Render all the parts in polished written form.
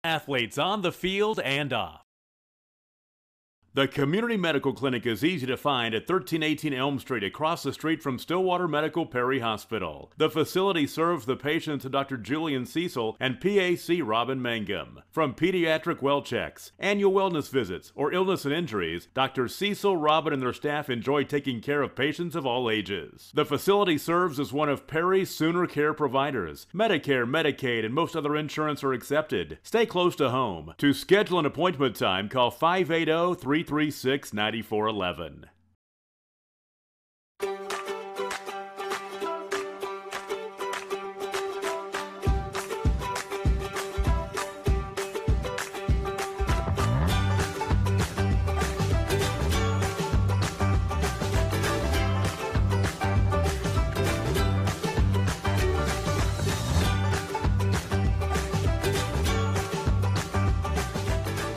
Athletes on the field and off. The Community Medical Clinic is easy to find at 1318 Elm Street, across the street from Stillwater Medical Perry Hospital. The facility serves the patients of Dr. Julian Cecil and PAC Robin Mangum. From pediatric well checks, annual wellness visits, or illness and injuries, Dr. Cecil, Robin, and their staff enjoy taking care of patients of all ages. The facility serves as one of Perry's Sooner Care providers. Medicare, Medicaid, and most other insurance are accepted. Stay close to home. To schedule an appointment time, call 580-336-9411.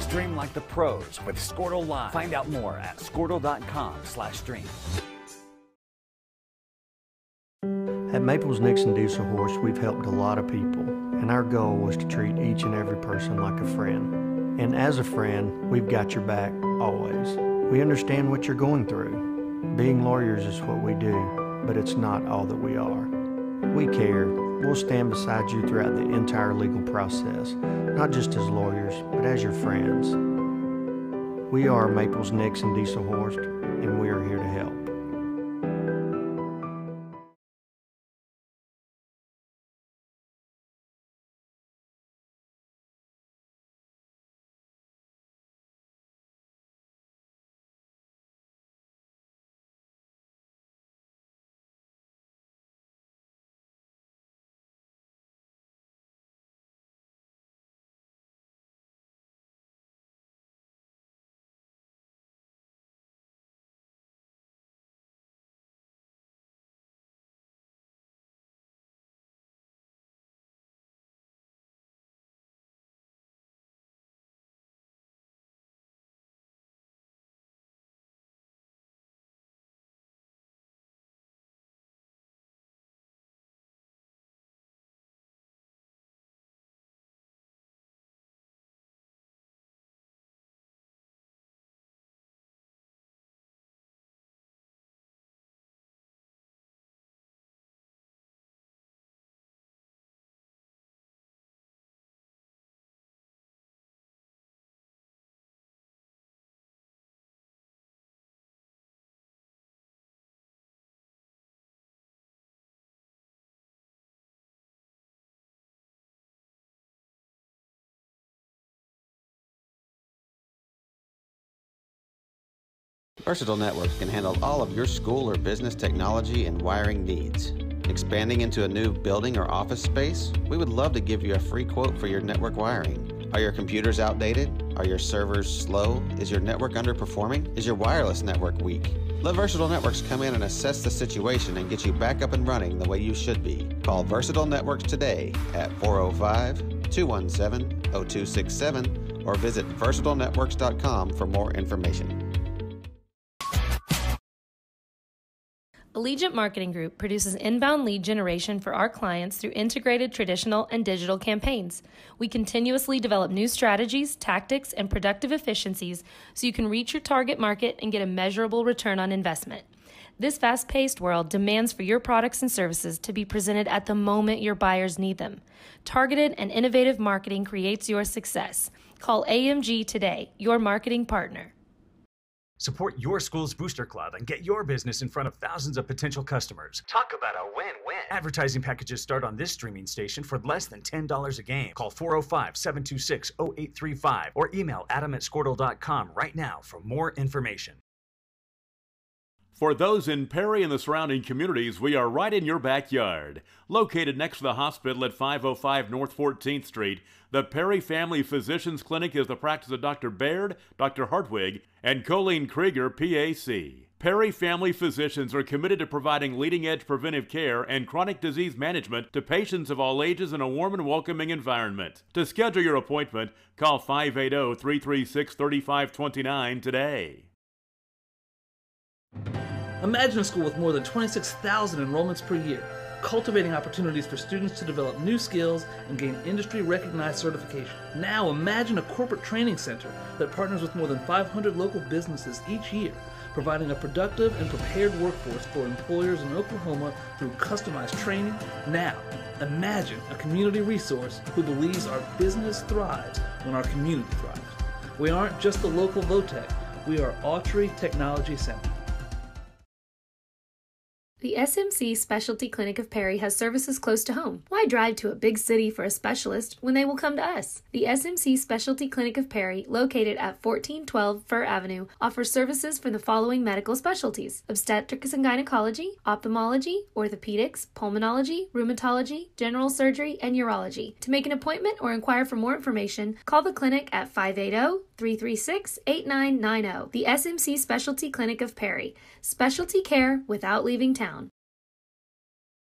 Stream like the pros with Squirtle Live. Find out more at squirtle.com/stream. At Maples Nixon Diesel Horse, we've helped a lot of people, and our goal was to treat each and every person like a friend. And as a friend, we've got your back always. We understand what you're going through. Being lawyers is what we do, but it's not all that we are. We care. We'll stand beside you throughout the entire legal process, not just as lawyers, but as your friends. We are Maples Nixon Diesel Horse, and we are here to help. Versatile Networks can handle all of your school or business technology and wiring needs. Expanding into a new building or office space? We would love to give you a free quote for your network wiring. Are your computers outdated? Are your servers slow? Is your network underperforming? Is your wireless network weak? Let Versatile Networks come in and assess the situation and get you back up and running the way you should be. Call Versatile Networks today at 405-217-0267 or visit versatilenetworks.com for more information. Allegiant Marketing Group produces inbound lead generation for our clients through integrated traditional and digital campaigns. We continuously develop new strategies, tactics, and productive efficiencies so you can reach your target market and get a measurable return on investment. This fast-paced world demands for your products and services to be presented at the moment your buyers need them. Targeted and innovative marketing creates your success. Call AMG today, your marketing partner. Support your school's booster club and get your business in front of thousands of potential customers. Talk about a win-win. Advertising packages start on this streaming station for less than $10 a game. Call 405-726-0835 or email adam@squirtle.com right now for more information. For those in Perry and the surrounding communities, we are right in your backyard. Located next to the hospital at 505 North 14th Street, the Perry Family Physicians Clinic is the practice of Dr. Baird, Dr. Hartwig, and Colleen Krieger, PAC. Perry Family Physicians are committed to providing leading-edge preventive care and chronic disease management to patients of all ages in a warm and welcoming environment. To schedule your appointment, call 580-336-3529 today. Imagine a school with more than 26,000 enrollments per year, cultivating opportunities for students to develop new skills and gain industry-recognized certification. Now imagine a corporate training center that partners with more than 500 local businesses each year, providing a productive and prepared workforce for employers in Oklahoma through customized training. Now, imagine a community resource who believes our business thrives when our community thrives. We aren't just the local Votech, we are Autry Technology Center. The SMC Specialty Clinic of Perry has services close to home. Why drive to a big city for a specialist when they will come to us? The SMC Specialty Clinic of Perry, located at 1412 Fir Avenue, offers services for the following medical specialties: obstetrics and gynecology, ophthalmology, orthopedics, pulmonology, rheumatology, general surgery, and urology. To make an appointment or inquire for more information, call the clinic at 580-336-8990. The SMC Specialty Clinic of Perry. Specialty care without leaving town.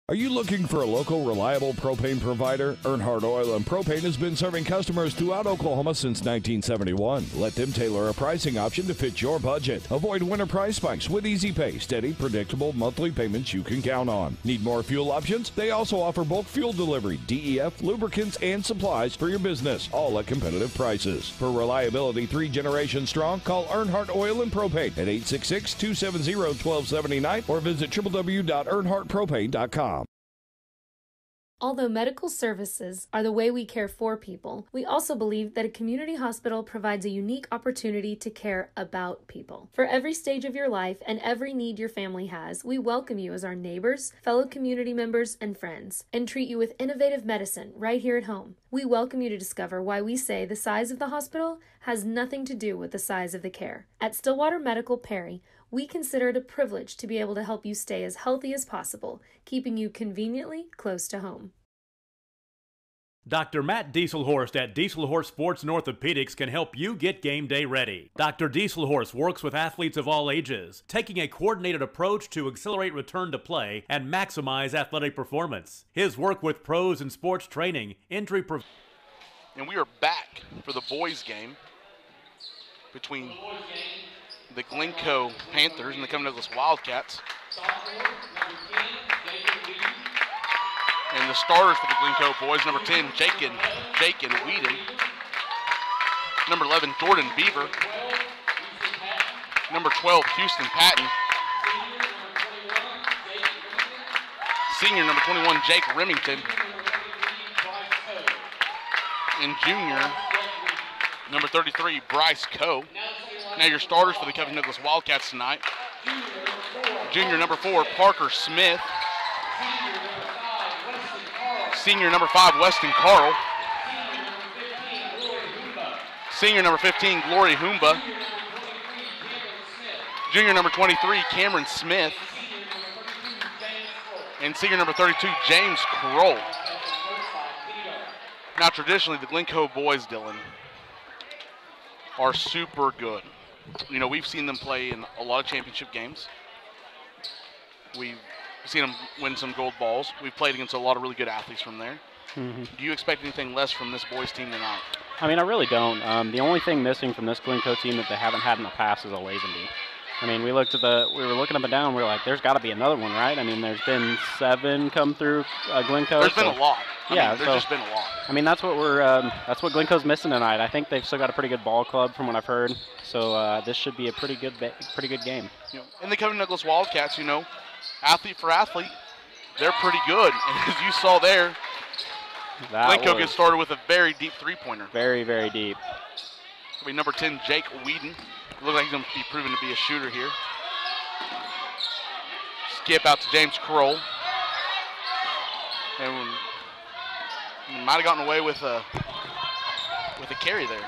Are you looking for a local, reliable propane provider? Earnhardt Oil and Propane has been serving customers throughout Oklahoma since 1971. Let them tailor a pricing option to fit your budget. Avoid winter price spikes with easy pay, steady, predictable monthly payments you can count on. Need more fuel options? They also offer bulk fuel delivery, DEF, lubricants, and supplies for your business, all at competitive prices. For reliability 3 generations strong, call Earnhardt Oil and Propane at 866-270-1279 or visit www.earnhardtpropane.com. Although medical services are the way we care for people, we also believe that a community hospital provides a unique opportunity to care about people. For every stage of your life and every need your family has, we welcome you as our neighbors, fellow community members, and friends, and treat you with innovative medicine right here at home. We welcome you to discover why we say the size of the hospital has nothing to do with the size of the care. At Stillwater Medical Perry, we consider it a privilege to be able to help you stay as healthy as possible, keeping you conveniently close to home. Dr. Matt Dieselhorst at Dieselhorst Sports and Orthopedics can help you get game day ready. Dr. Dieselhorst works with athletes of all ages, taking a coordinated approach to accelerate return to play and maximize athletic performance. His work with pros in sports training, injury prevention. And we are back for the boys' game between the Glencoe Panthers and the Covington Douglas Wildcats. And the starters for the Glencoe boys, number 10, Jake and Whedon. Number 11, Jordan Beaver. Number 12, Houston Patton. Senior, number 21, Jake Remington. And junior, number 33, Bryce Coe. Now your starters for the Covington Douglas Wildcats tonight. Junior, number 4, Parker Smith. Senior, number 5, Weston Carl. Senior, number 15, Glory Humba. Junior, number 23, Cameron Smith. And senior, number 32, James Kroll. Now, traditionally, the Glencoe boys, Dylan, are super good. You know, we've seen them play in a lot of championship games. We've seen them win some gold balls. We've played against a lot of really good athletes from there. Do you expect anything less from this boys team tonight? I mean, I really don't. The only thing missing from this Glencoe team that they haven't had in the past is a Lazenby. I mean, we were looking up and down, and we were like, there's got to be another one, right? I mean, there's been 7 come through Glencoe. There's been a lot. There's just been a lot. I mean, that's what Glencoe's missing tonight. I think they've still got a pretty good ball club from what I've heard. So this should be a pretty good game. You know, and the Covington Douglas Wildcats, you know, athlete for athlete, they're pretty good. And as you saw there, Glencoe gets started with a very deep three-pointer. Very, very deep. It'll be number 10, Jake Whedon. Looks like he's going to be proven to be a shooter here. Skip out to James Kroll. And might have gotten away with a carry there.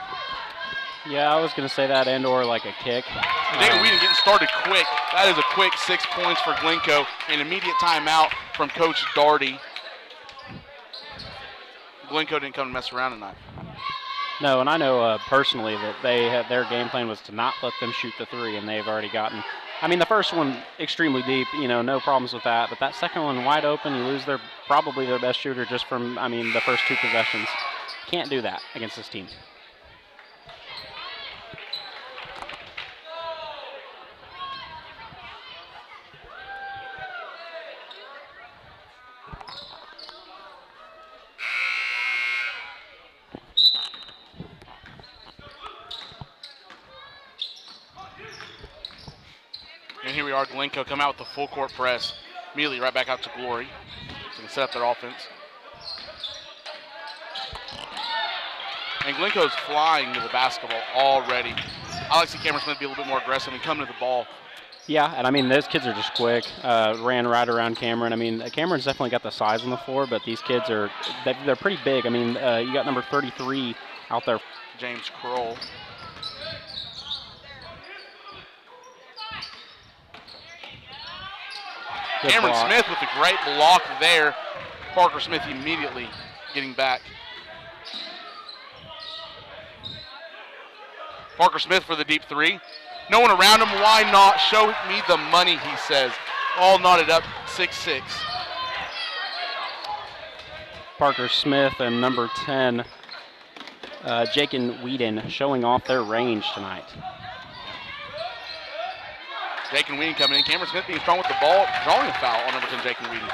Yeah, I was going to say that and/or like a kick. Jake Whedon getting started quick. That is a quick 6 points for Glencoe. An immediate timeout from Coach Daugherty. Glencoe didn't come to mess around tonight. No, and I know personally that their game plan was to not let them shoot the three, and they've already gotten. I mean, the first one extremely deep, you know, no problems with that. But that second one wide open, you lose probably their best shooter just from, I mean, the first 2 possessions. Can't do that against this team. And here we are, Glencoe come out with the full court press. Immediately right back out to Glory. Going to set up their offense. And Glencoe's flying to the basketball already. I like to see Cameron Smith be a little bit more aggressive and come to the ball. Yeah, and I mean, those kids are just quick. Ran right around Cameron. I mean, Cameron's definitely got the size on the floor, but these kids they're pretty big. I mean, you got number 33 out there. James Kroll. Cameron Smith with a great block there. Parker Smith immediately getting back. Parker Smith for the deep three. No one around him. Why not? Show me the money, he says. All knotted up, 6-6. Parker Smith and number 10, Jakin Whedon, showing off their range tonight. Jakin Whedon coming in. Cameron Smith being strong with the ball, drawing a foul on number 10, Jakin Whedon.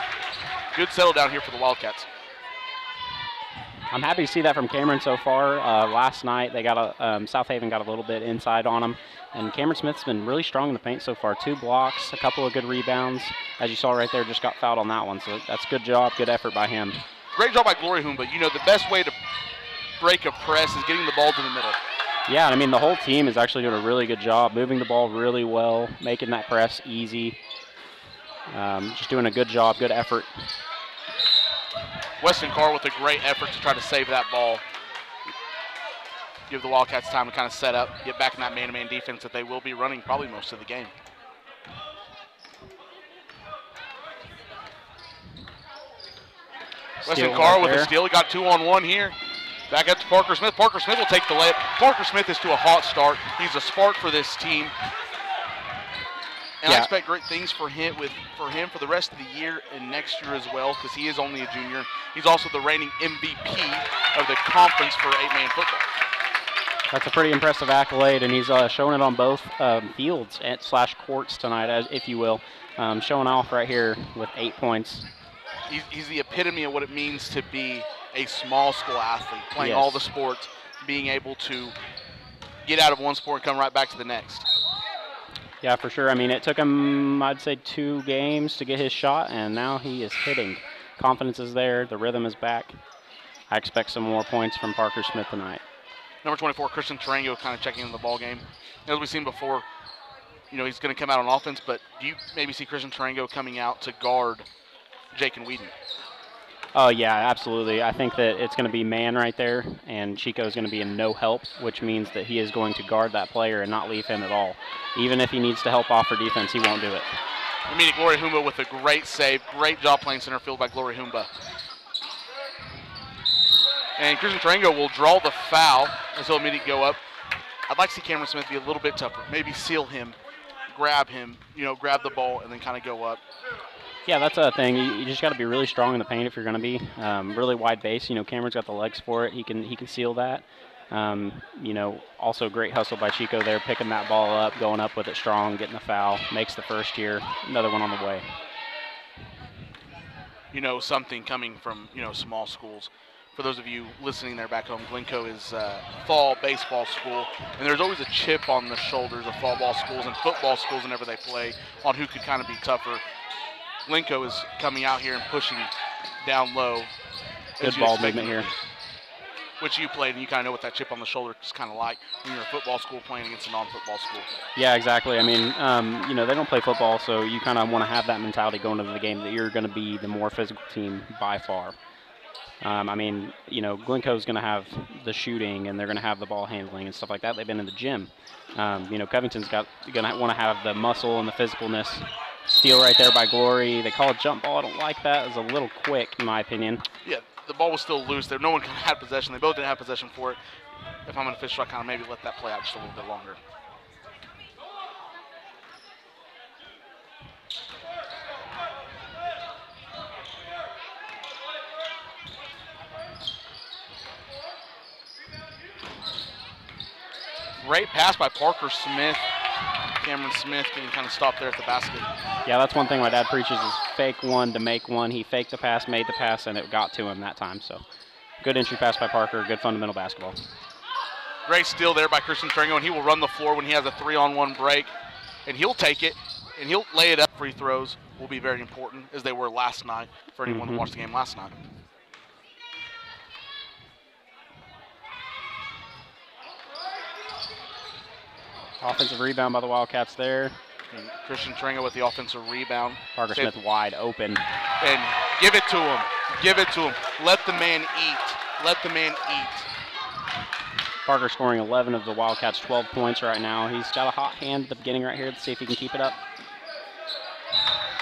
Good settle down here for the Wildcats. I'm happy to see that from Cameron so far. Last night, they got South Haven got a little bit inside on him, and Cameron Smith's been really strong in the paint so far. 2 blocks, a couple of good rebounds. As you saw right there, just got fouled on that one, so that's a good job, good effort by him. Great job by Glory Humba. You know, the best way to break a press is getting the ball to the middle. Yeah, I mean, the whole team is actually doing a really good job, moving the ball really well, making that press easy. Just doing a good job, good effort. Weston Carr with a great effort to try to save that ball. Give the Wildcats time to kind of set up, get back in that man-to-man defense that they will be running probably most of the game. Weston Carr with a steal. He got 2-on-1 here. Back up to Parker Smith. Parker Smith will take the layup. Parker Smith is to a hot start. He's a spark for this team. And I expect great things for him for the rest of the year and next year as well, because he is only a junior. He's also the reigning MVP of the conference for 8-man football. That's a pretty impressive accolade, and he's showing it on both fields / courts tonight, if you will. Showing off right here with 8 points. He's the epitome of what it means to be a small school athlete, playing all the sports, being able to get out of one sport and come right back to the next. Yeah, for sure. I mean, it took him, I'd say, 2 games to get his shot, and now he is hitting. Confidence is there. The rhythm is back. I expect some more points from Parker Smith tonight. Number 24, Christian Tarango, kind of checking in the ball game. As we've seen before, you know, he's going to come out on offense, but do you maybe see Christian Tarango coming out to guard Jakin Whedon? Oh, yeah, absolutely. I think that it's going to be man right there, and Chico is going to be in no help, which means that he is going to guard that player and not leave him at all. Even if he needs to help off for defense, he won't do it. We're meeting Glory Humba with a great save. Great job playing center field by Glory Humba. And Christian Tarango will draw the foul as he'll immediately go up. I'd like to see Cameron Smith be a little bit tougher. Maybe seal him, grab him, you know, grab the ball, and then kind of go up. Yeah, that's a thing. You just got to be really strong in the paint if you're going to be. Really wide base. You know, Cameron's got the legs for it. He can seal that. You know, also great hustle by Chico there, picking that ball up, going up with it strong, getting the foul, makes the first year. Another one on the way. You know, something coming from, you know, small schools. For those of you listening there back home, Glencoe is a fall baseball school, and there's always a chip on the shoulders of fall ball schools and football schools whenever they play on who could kind of be tougher. Glencoe is coming out here and pushing down low. Good ball movement here. Which you played, and you kind of know what that chip on the shoulder is kind of like when you're a football school playing against a non-football school. Yeah, exactly. I mean, you know, they don't play football, so you kind of want to have that mentality going into the game that you're going to be the more physical team by far. I mean, you know, Glencoe's going to have the shooting, and they're going to have the ball handling and stuff like that. They've been in the gym. You know, Covington's going to want to have the muscle and the physicalness. Steal right there by Glory. They call it jump ball. I don't like that. It was a little quick, in my opinion. Yeah, the ball was still loose there. No one had possession. They both didn't have possession for it. If I'm an official, I kind of maybe let that play out just a little bit longer. Great pass by Parker Smith. Cameron Smith getting kind of stopped there at the basket. Yeah, that's one thing my dad preaches is fake one to make one. He faked the pass, made the pass, and it got to him that time. So good entry pass by Parker, good fundamental basketball. Great steal there by Christian Tarango, and he will run the floor when he has a 3-on-1 break, and he'll take it. and he'll lay it up. Free throws will be very important, as they were last night for anyone who watched the game last night. Offensive rebound by the Wildcats there. And Christian Tarango with the offensive rebound. Parker Smith wide open. And give it to him. Give it to him. Let the man eat. Let the man eat. Parker scoring 11 of the Wildcats' 12 points right now. He's got a hot hand at the beginning right here. Let's see if he can keep it up.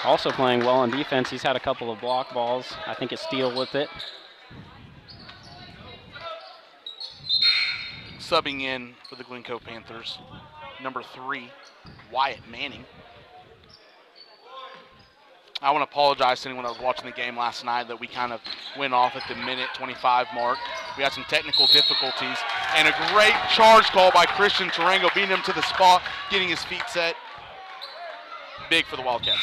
Also playing well on defense. He's had a couple of block balls. I think it's Steele with it. Subbing in for the Glencoe Panthers, number 3, Wyatt Manning. I want to apologize to anyone that was watching the game last night that we kind of went off at the minute 25 mark. We had some technical difficulties, and a great charge call by Christian Tarango, beating him to the spot, getting his feet set. Big for the Wildcats.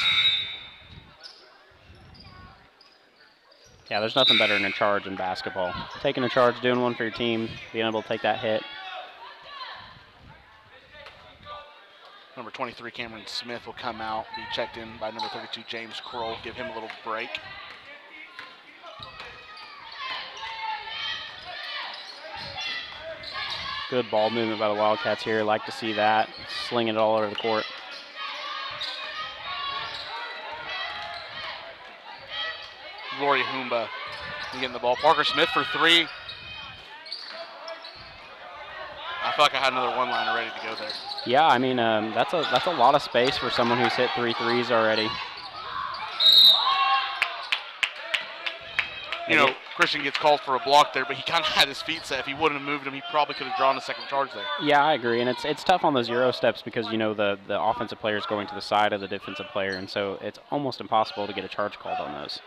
Yeah, there's nothing better than a charge in basketball. Taking a charge, doing one for your team, being able to take that hit. Number 23, Cameron Smith, will come out, be checked in by number 32, James Kroll, give him a little break. Good ball movement by the Wildcats here. Like to see that. Slinging it all over the court. Glory Humba getting the ball. Parker Smith for 3. I feel like I had another one-liner ready to go there. Yeah, I mean, that's a lot of space for someone who's hit 3 threes already. You know, Christian gets called for a block there, but he kind of had his feet set. If he wouldn't have moved him, he probably could have drawn a second charge there. Yeah, I agree, and it's tough on those Euro steps because, you know, the offensive player is going to the side of the defensive player, and so it's almost impossible to get a charge called on those.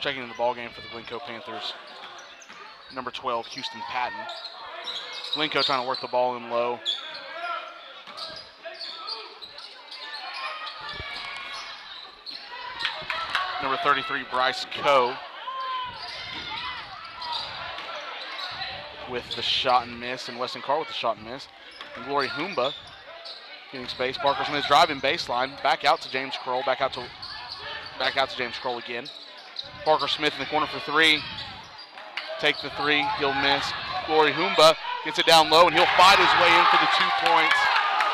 Checking in the ball game for the Glencoe Panthers, number 12, Houston Patton. Glencoe trying to work the ball in low. Number 33, Bryce Coe, with the shot and miss, and Weston Carr with the shot and miss. And Glory Humba getting space. Parker Smith driving baseline, back out to James Kroll, back out to James Kroll again. Parker Smith in the corner for 3. Take the 3, he'll miss. Glory Humba gets it down low, and he'll fight his way in for the 2 points.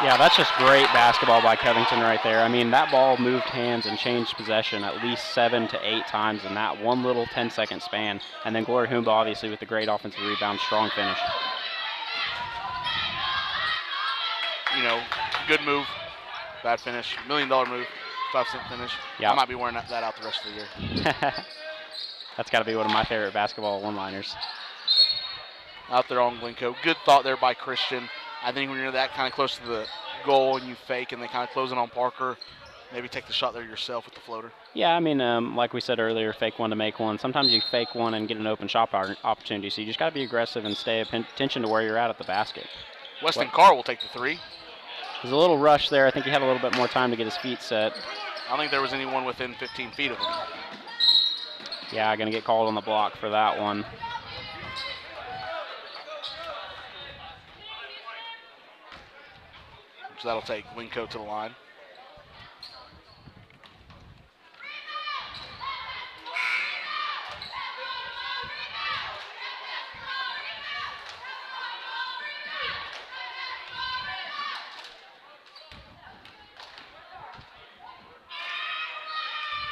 Yeah, that's just great basketball by Covington right there. I mean, that ball moved hands and changed possession at least 7 to 8 times in that one little 10-second span. And then Glory Humba, obviously, with the great offensive rebound, strong finish. You know, good move, bad finish, $1 million move, 5-cent finish. Yep. I might be wearing that out the rest of the year. That's got to be one of my favorite basketball one-liners. Out there on Glencoe. Good thought there by Christian. I think when you're that kind of close to the goal and you fake and they kind of close in on Parker, maybe take the shot there yourself with the floater. Yeah, I mean, like we said earlier, fake one to make one. Sometimes you fake one and get an open shot opportunity, so you just got to be aggressive and stay attention to where you're at the basket. Weston Carr will take the 3. There's a little rush there. I think he had a little bit more time to get his feet set. I don't think there was anyone within 15 feet of him. Yeah, going to get called on the block for that one. So that'll take Glencoe to the line.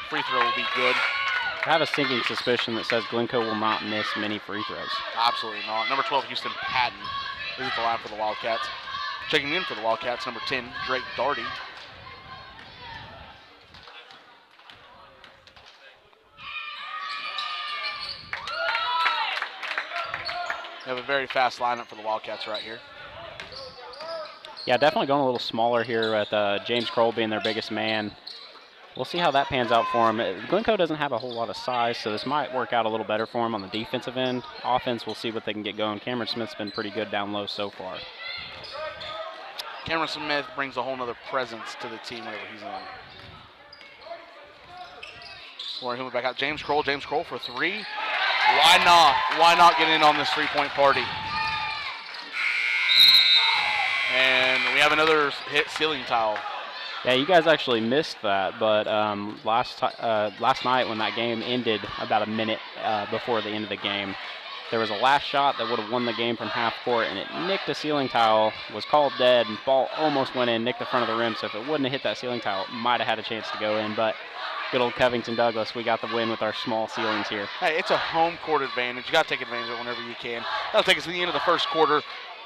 Free throw will be good. I have a sinking suspicion that says Glencoe will not miss many free throws. Absolutely not. Number 12, Houston Patton, is at the line for the Wildcats. Checking in for the Wildcats, number 10, Drake Darty. We have a very fast lineup for the Wildcats right here. Yeah, definitely going a little smaller here with James Kroll being their biggest man. We'll see how that pans out for him. Glencoe doesn't have a whole lot of size, so this might work out a little better for him on the defensive end. Offense, we'll see what they can get going. Cameron Smith's been pretty good down low so far. Cameron Smith brings a whole nother presence to the team whenever he's on. Glory Humba back out. James Kroll for three. Why not? Why not get in on this three-point party? And we have another hit ceiling tile. Yeah, you guys actually missed that, but last night when that game ended about a minute before the end of the game, there was a last shot that would have won the game from half court, and it nicked a ceiling tile, was called dead, and ball almost went in, nicked the front of the rim, so if it wouldn't have hit that ceiling tile, it might have had a chance to go in, but good old Covington Douglas, we got the win with our small ceilings here. Hey, it's a home court advantage. You got to take advantage of it whenever you can. That'll take us to the end of the first quarter.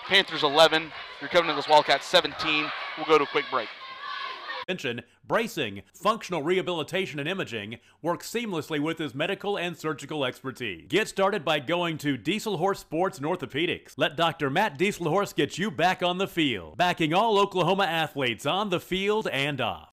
Panthers 11, your Covington Douglas Wildcats 17. We'll go to a quick break. Bracing, functional rehabilitation, and imaging work seamlessly with his medical and surgical expertise. Get started by going to Dieselhorse Sports and Orthopedics. Let Dr. Matt Dieselhorse get you back on the field, backing all Oklahoma athletes on the field and off.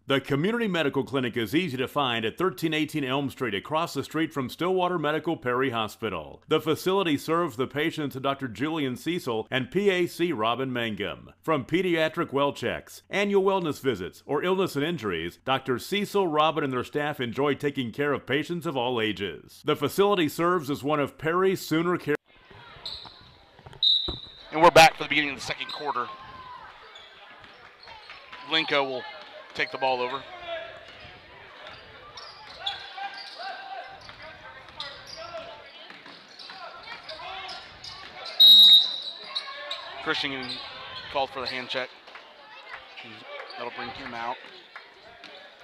The Community Medical Clinic is easy to find at 1318 Elm Street, across the street from Stillwater Medical Perry Hospital. The facility serves the patients of Dr. Julian Cecil and PAC Robin Mangum. From pediatric well checks, annual wellness visits, or illness and injuries, Dr. Cecil, Robin, and their staff enjoy taking care of patients of all ages. The facility serves as one of Perry's Sooner Care. And we're back for the beginning of the second quarter. Glencoe will take the ball over. Christian called for the hand check. That'll bring him out.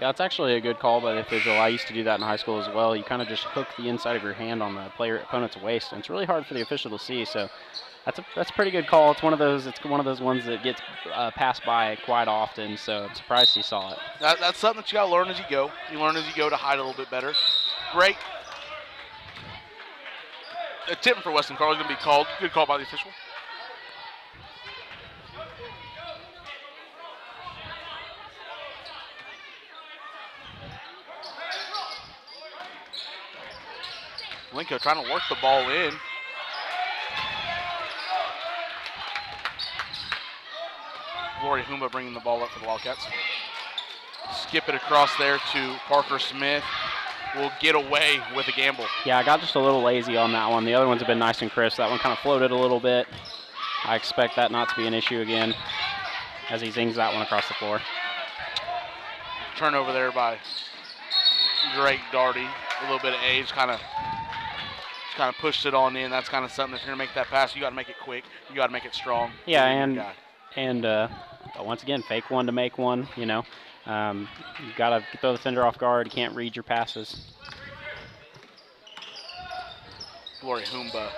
Yeah, it's actually a good call by the official. I used to do that in high school as well. You kind of just hook the inside of your hand on the opponent's waist, and it's really hard for the official to see. So that's a pretty good call. It's one of those ones that gets passed by quite often. So I'm surprised he saw it. That's something that you got to learn as you go. You learn as you go to hide a little bit better. Great. A tip for Weston Carl is going to be called. Good call by the official. Glencoe trying to work the ball in. Glory Humba bringing the ball up for the Wildcats. Skip it across there to Parker Smith. Will get away with a gamble. Yeah, I got just a little lazy on that one. The other ones have been nice and crisp. That one kind of floated a little bit. I expect that not to be an issue again as he zings that one across the floor. Turnover there by Drake Darty. A little bit of age, kind of pushed it on in. That's kind of something. If you're going to make that pass, you got to make it quick. You got to make it strong. Yeah, and once again, fake one to make one, you know. You got to throw the defender off guard. You can't read your passes. Glory Humba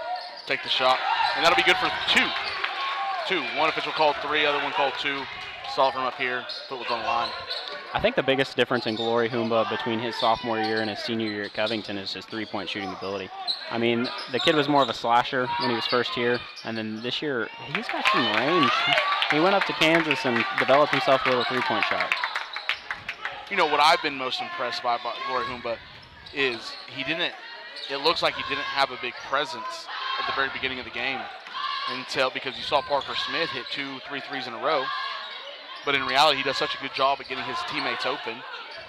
take the shot, and that'll be good for two. One official called three, other one called two. Saw it from up here. Foot was on the line. I think the biggest difference in Glory Humba between his sophomore year and his senior year at Covington is his three-point shooting ability. I mean, the kid was more of a slasher when he was first here, and then this year he's got some range. He went up to Kansas and developed himself a little three-point shot. You know, what I've been most impressed by Glory Humba is it looks like he didn't have a big presence at the very beginning of the game because you saw Parker Smith hit 2-3 threes in a row. But in reality, he does such a good job at getting his teammates open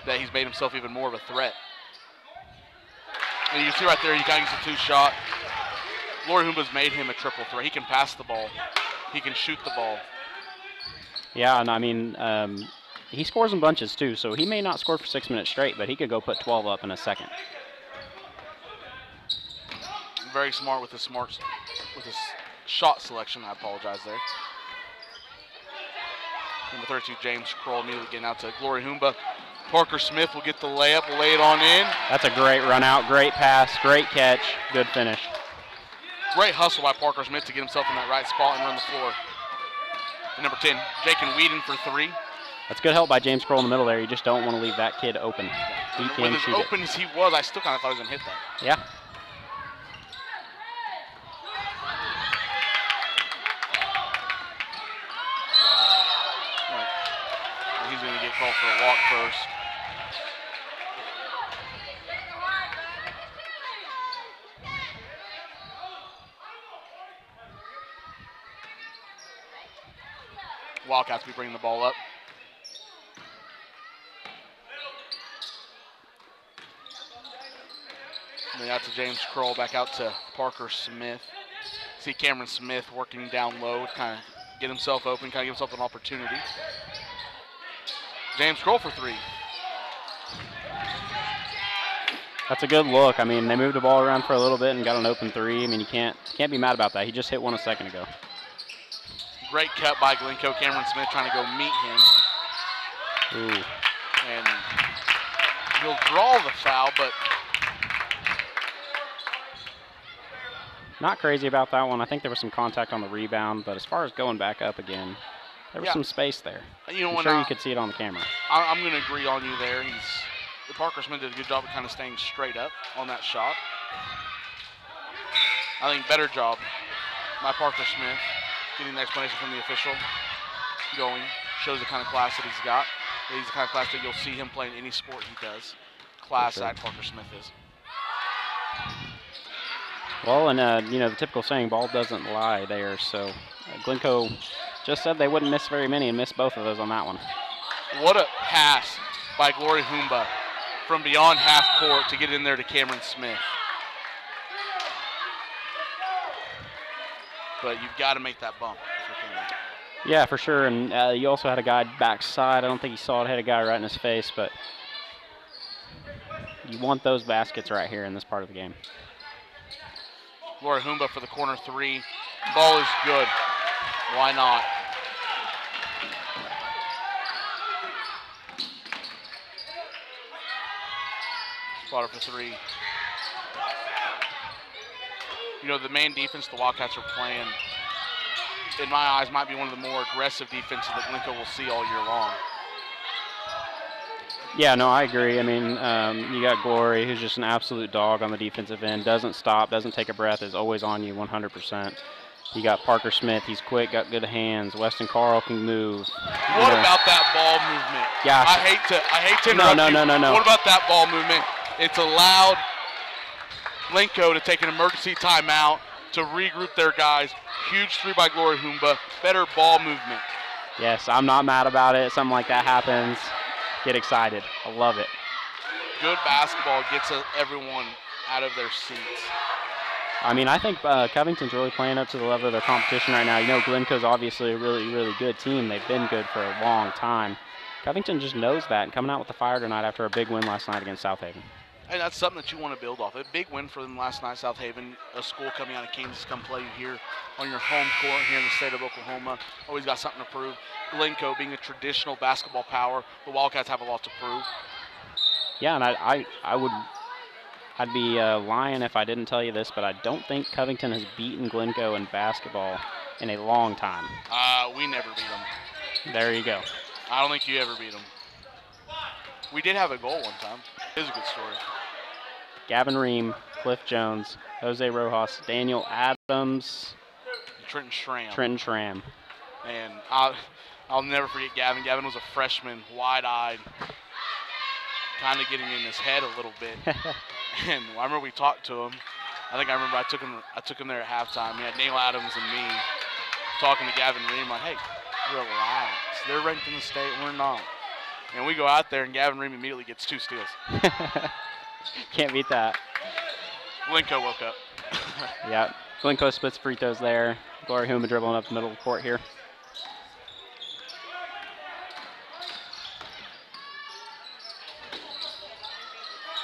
that he's made himself even more of a threat. And you can see right there, he kind of gets a two-shot. Glory Humba's made him a triple threat. He can pass the ball. He can shoot the ball. Yeah, and I mean, he scores in bunches too, so he may not score for 6 minutes straight, but he could go put 12 up in a second. Very smart with his shot selection. I apologize there. Number 32, James Kroll, immediately getting out to Glory Humba. Parker Smith will get the layup, will lay it on in. That's a great run out, great pass, great catch, good finish. Great hustle by Parker Smith to get himself in that right spot and run the floor. And number 10, Jakin Whedon for three. That's good help by James Kroll in the middle there. You just don't want to leave that kid open. He can With as open as he was, I still kind of thought he was going to hit that. Yeah. He's going to get called for a walk first. Wildcats will be bringing the ball up. And then out to James Kroll, back out to Parker Smith. See Cameron Smith working down low to kind of get himself open, kind of give himself an opportunity. James Kroll for three. That's a good look. I mean, they moved the ball around for a little bit and got an open three. I mean, you can't be mad about that. He just hit one a second ago. Great cut by Glencoe. Cameron Smith trying to go meet him. Ooh. And he'll draw the foul, but not crazy about that one. I think there was some contact on the rebound, but as far as going back up again, there was some space there. You know, I'm sure you could see it on the camera. I'm going to agree on you there. Parker Smith did a good job of kind of staying straight up on that shot. I think better job by Parker Smith getting the explanation from the official going. Shows the kind of class that he's got. He's the kind of class that you'll see him play in any sport he does. Class act Parker Smith is. Well, and you know, the typical saying, ball doesn't lie there. So Glencoe just said they wouldn't miss very many and missed both of those on that one. What a pass by Glory Humba from beyond half court to get in there to Cameron Smith. But you've got to make that bump. Yeah, for sure. And you also had a guy backside. I don't think he saw it. Had a guy right in his face, but you want those baskets right here in this part of the game. Glory Humba for the corner three. Ball is good. Why not? Spotter for three. You know, the main defense the Wildcats are playing, in my eyes, might be one of the more aggressive defenses that Glencoe will see all year long. Yeah, no, I agree. I mean, you got Glory, who's just an absolute dog on the defensive end. Doesn't stop, doesn't take a breath, is always on you 100%. You got Parker Smith. He's quick, got good hands. Weston Carl can move. What about that ball movement? Yeah. I hate to interrupt you. No. What about that ball movement? It's allowed Glencoe to take an emergency timeout to regroup their guys. Huge three by Glory Humba. Better ball movement. Yes, I'm not mad about it. Something like that happens. Get excited. I love it. Good basketball gets everyone out of their seats. I mean, I think Covington's really playing up to the level of their competition right now. You know, Glencoe's obviously a really, really good team. They've been good for a long time. Covington just knows that and coming out with the fire tonight after a big win last night against South Haven. And that's something that you want to build off. A big win for them last night, South Haven, a school coming out of Kansas, come play you here on your home court here in the state of Oklahoma. Always got something to prove. Glencoe being a traditional basketball power, the Wildcats have a lot to prove. Yeah, and I'd be lying if I didn't tell you this, but I don't think Covington has beaten Glencoe in basketball in a long time. We never beat them. There you go. I don't think you ever beat them. We did have a goal one time. It is a good story. Gavin Ream, Cliff Jones, Jose Rojas, Daniel Adams, Trenton Schramm. And I'll never forget Gavin. Gavin was a freshman, wide-eyed, kind of getting in his head a little bit. And I remember we talked to him. I took him there at halftime. We had Neil Adams and me talking to Gavin Ream like, hey, relax. They're ranked in the state, we're not. And we go out there, and Gavin Ream immediately gets 2 steals. Can't beat that. Glencoe woke up. Yeah, Glencoe splits free throws there. Glory Humba dribbling up the middle of the court here.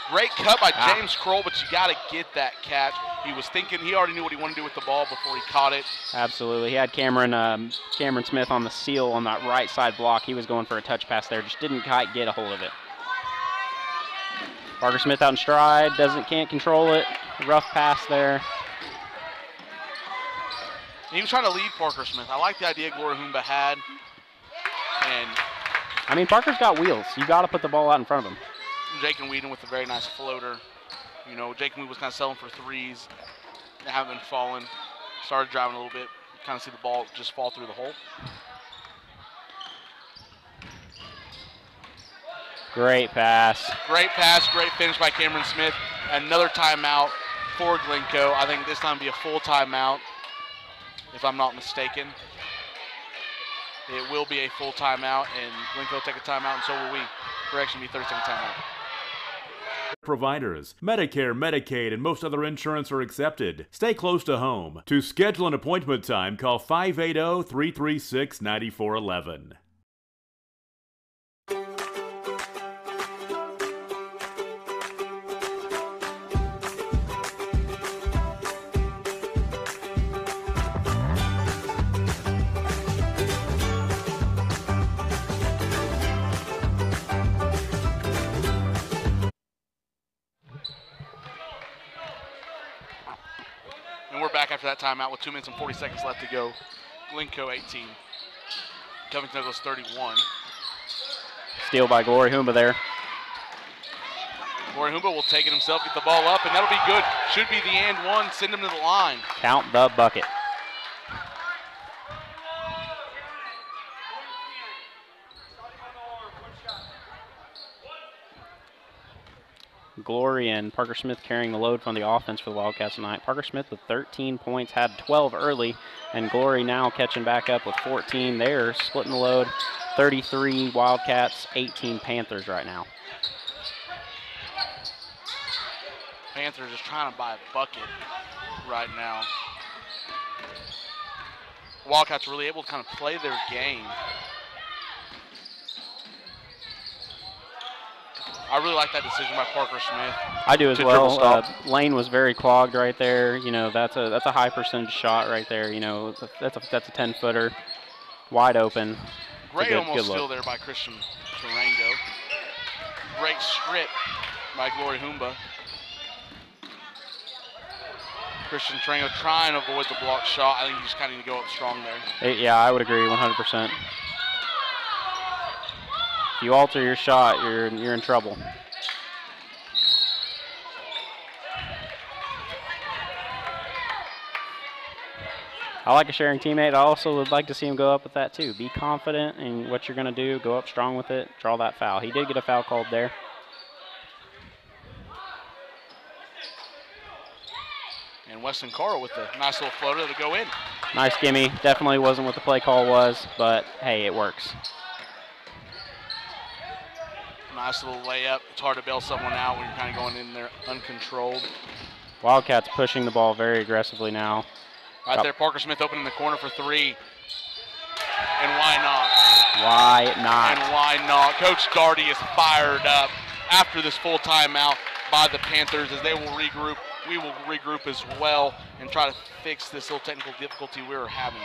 Great cut by James Kroll, but you got to get that catch. He was thinking, he already knew what he wanted to do with the ball before he caught it. Absolutely. He had Cameron Smith on the seal on that right side block. He was going for a touch pass there, just didn't quite get a hold of it. Parker Smith out in stride, can't control it. Rough pass there. He was trying to lead Parker Smith. I like the idea Glory Humba had. And I mean, Parker's got wheels. You got to put the ball out in front of him. Jake and Whedon with a very nice floater. You know, Jake and Whedon was kind of selling for threes. They haven't been falling. Started driving a little bit. Kind of see the ball just fall through the hole. Great pass. Great pass, great finish by Cameron Smith. Another timeout for Glencoe. I think this time will be a full timeout, if I'm not mistaken. It will be a full timeout, and Glencoe take a timeout, and so will we. Correction, be 30-second timeout. providers. Medicare, Medicaid, and most other insurance are accepted. Stay close to home. To schedule an appointment time, call 580-336-9411. And we're back after that timeout with 2 minutes and 40 seconds left to go. Glencoe 18. Covington Douglas 31. Steal by Glory Humba there. Glory Humba will take it himself, get the ball up, and that'll be good. Should be the and one, send him to the line. Count the bucket. Glory and Parker Smith carrying the load from the offense for the Wildcats tonight. Parker Smith with 13 points, had 12 early, and Glory now catching back up with 14. They're splitting the load. 33 Wildcats, 18 Panthers right now. Panthers just trying to buy a bucket right now. Wildcats really able to kind of play their game. I really like that decision by Parker Smith. I do as well. Lane was very clogged right there. You know, that's a high percentage shot right there. You know, that's a 10-footer, wide open. Great almost steal there by Christian Tarango. Great strip by Glory Humba. Christian Tarango trying to avoid the block shot. I think you just kind of need to go up strong there. Yeah, I would agree 100%. If you alter your shot, you're in trouble. I like a sharing teammate. I also would like to see him go up with that too. Be confident in what you're going to do. Go up strong with it. Draw that foul. He did get a foul called there. And Weston Carl with the nice little floater to go in. Nice gimme. Definitely wasn't what the play call was, but hey, it works. Nice little layup. It's hard to bail someone out when you're kind of going in there uncontrolled. Wildcats pushing the ball very aggressively now. Right there, Parker Smith opening the corner for three. And why not? Why not? And why not? Coach Daugherty is fired up after this full timeout by the Panthers as they will regroup. We will regroup as well and try to fix this little technical difficulty we were having.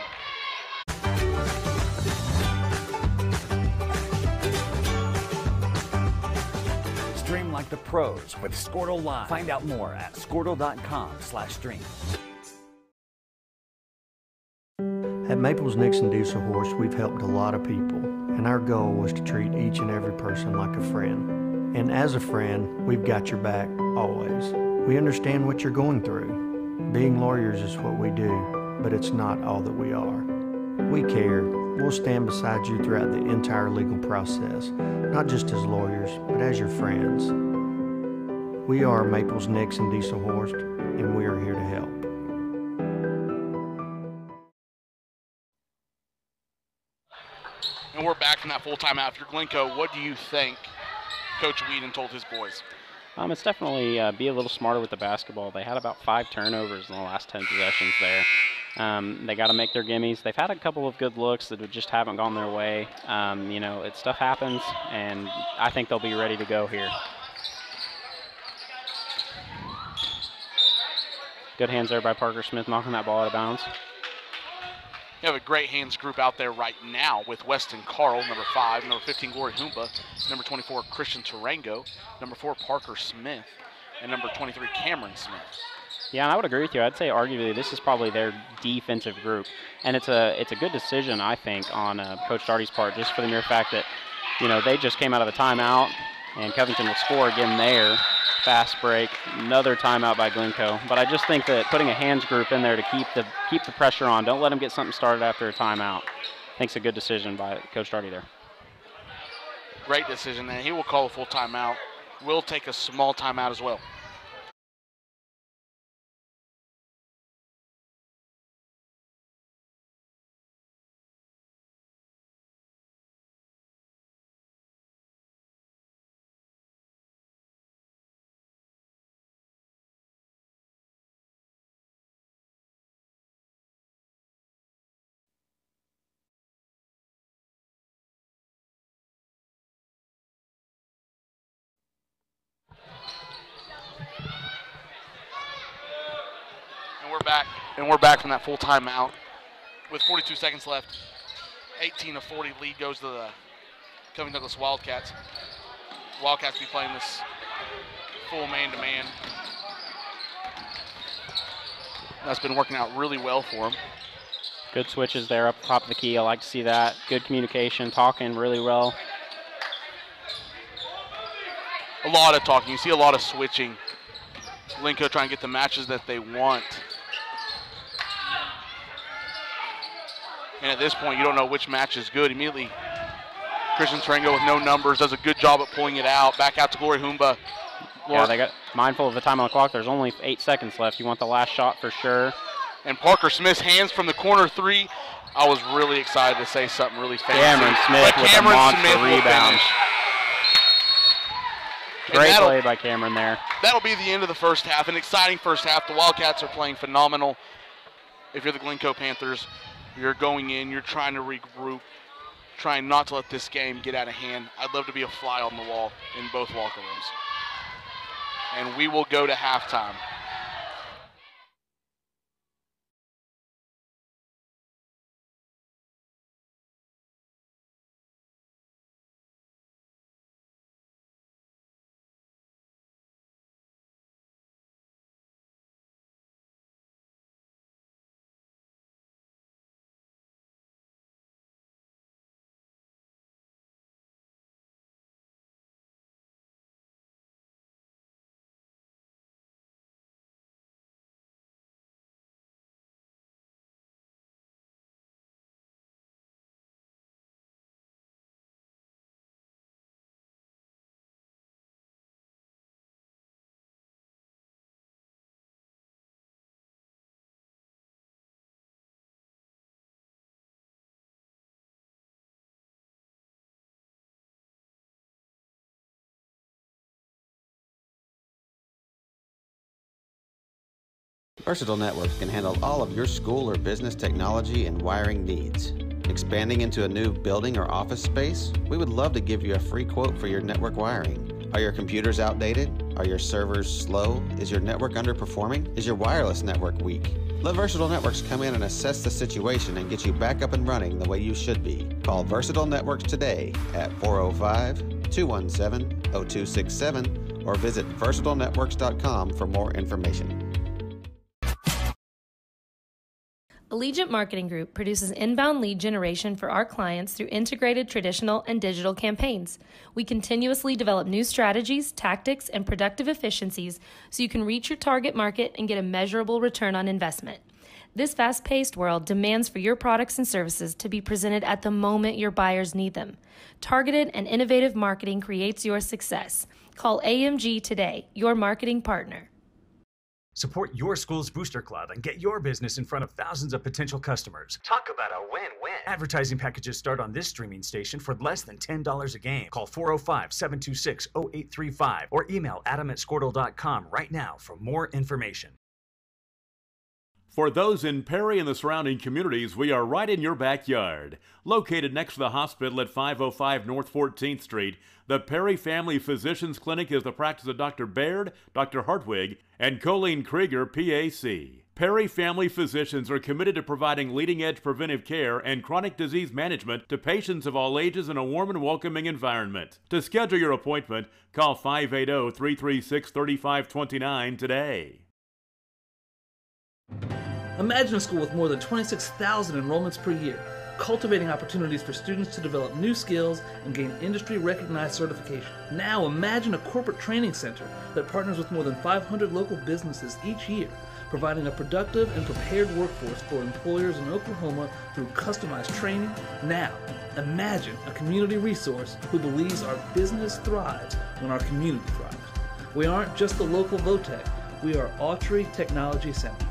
Stream like the pros with Squirtle Live. Find out more at squirtle.com/stream. At Maples Nixon Diesel Horse, we've helped a lot of people, and our goal was to treat each and every person like a friend. And as a friend, we've got your back always. We understand what you're going through. Being lawyers is what we do, but it's not all that we are. We care. We'll stand beside you throughout the entire legal process, not just as lawyers, but as your friends. We are Maples Nixon Diesel Horse, and we are here to help. And we're back from that full timeout. If you're Glencoe, what do you think Coach Whedon told his boys? It's definitely be a little smarter with the basketball. They had about 5 turnovers in the last 10 possessions there. They got to make their gimmies. They've had a couple of good looks that just haven't gone their way. You know, stuff happens, and I think they'll be ready to go here. Good hands there by Parker Smith, knocking that ball out of bounds. You have a great hands group out there right now with Weston Carl, number 5, number 15, Glory Humba, number 24, Christian Tarango, number 4, Parker Smith, and number 23, Cameron Smith. Yeah, and I would agree with you. I'd say arguably this is probably their defensive group, and it's a good decision, I think, on Coach Daugherty's part, just for the mere fact that, you know, they just came out of the timeout, and Covington will score again there. Fast break, another timeout by Glencoe. But I just think that putting a hands group in there to keep the pressure on, don't let them get something started after a timeout. I think it's a good decision by Coach Daugherty there. Great decision, and he will call a full timeout. We'll take a small timeout as well. back, and we're back from that full timeout with 42 seconds left. 18-40 lead goes to the Covington Douglas Wildcats. Wildcats be playing this full man-to-man. That's been working out really well for them. Good switches there up top of the key. I like to see that. Good communication, talking really well. A lot of talking. You see a lot of switching. Glencoe trying to get the matches that they want. And at this point, you don't know which match is good. Immediately, Christian Tarango with no numbers does a good job at pulling it out. Back out to Glory Humba. Yeah, they got mindful of the time on the clock. There's only 8 seconds left. You want the last shot for sure. And Parker Smith's hands from the corner three. I was really excited to say something really fancy. Cameron Smith with a monster rebound. Great play by Cameron there. That'll be the end of the first half. An exciting first half. The Wildcats are playing phenomenal. If you're the Glencoe Panthers, you're going in, you're trying to regroup, trying not to let this game get out of hand. I'd love to be a fly on the wall in both locker rooms. And we will go to halftime. Versatile Networks can handle all of your school or business technology and wiring needs. Expanding into a new building or office space? We would love to give you a free quote for your network wiring. Are your computers outdated? Are your servers slow? Is your network underperforming? Is your wireless network weak? Let Versatile Networks come in and assess the situation and get you back up and running the way you should be. Call Versatile Networks today at 405-217-0267 or visit versatilenetworks.com for more information. Allegiant Marketing Group produces inbound lead generation for our clients through integrated traditional and digital campaigns. We continuously develop new strategies, tactics, and productive efficiencies so you can reach your target market and get a measurable return on investment. This fast-paced world demands for your products and services to be presented at the moment your buyers need them. Targeted and innovative marketing creates your success. Call AMG today, your marketing partner. Support your school's booster club and get your business in front of thousands of potential customers. Talk about a win-win. Advertising packages start on this streaming station for less than $10 a game. Call 405-726-0835 or email adam@squirtle.com right now for more information. For those in Perry and the surrounding communities, we are right in your backyard. Located next to the hospital at 505 North 14th Street, the Perry Family Physicians Clinic is the practice of Dr. Baird, Dr. Hartwig, and Colleen Krieger, PAC. Perry Family Physicians are committed to providing leading-edge preventive care and chronic disease management to patients of all ages in a warm and welcoming environment. To schedule your appointment, call 580-336-3529 today. Imagine a school with more than 26,000 enrollments per year, cultivating opportunities for students to develop new skills and gain industry-recognized certification. Now imagine a corporate training center that partners with more than 500 local businesses each year, providing a productive and prepared workforce for employers in Oklahoma through customized training. Now, imagine a community resource who believes our business thrives when our community thrives. We aren't just the local VOTEC, we are Autry Technology Center.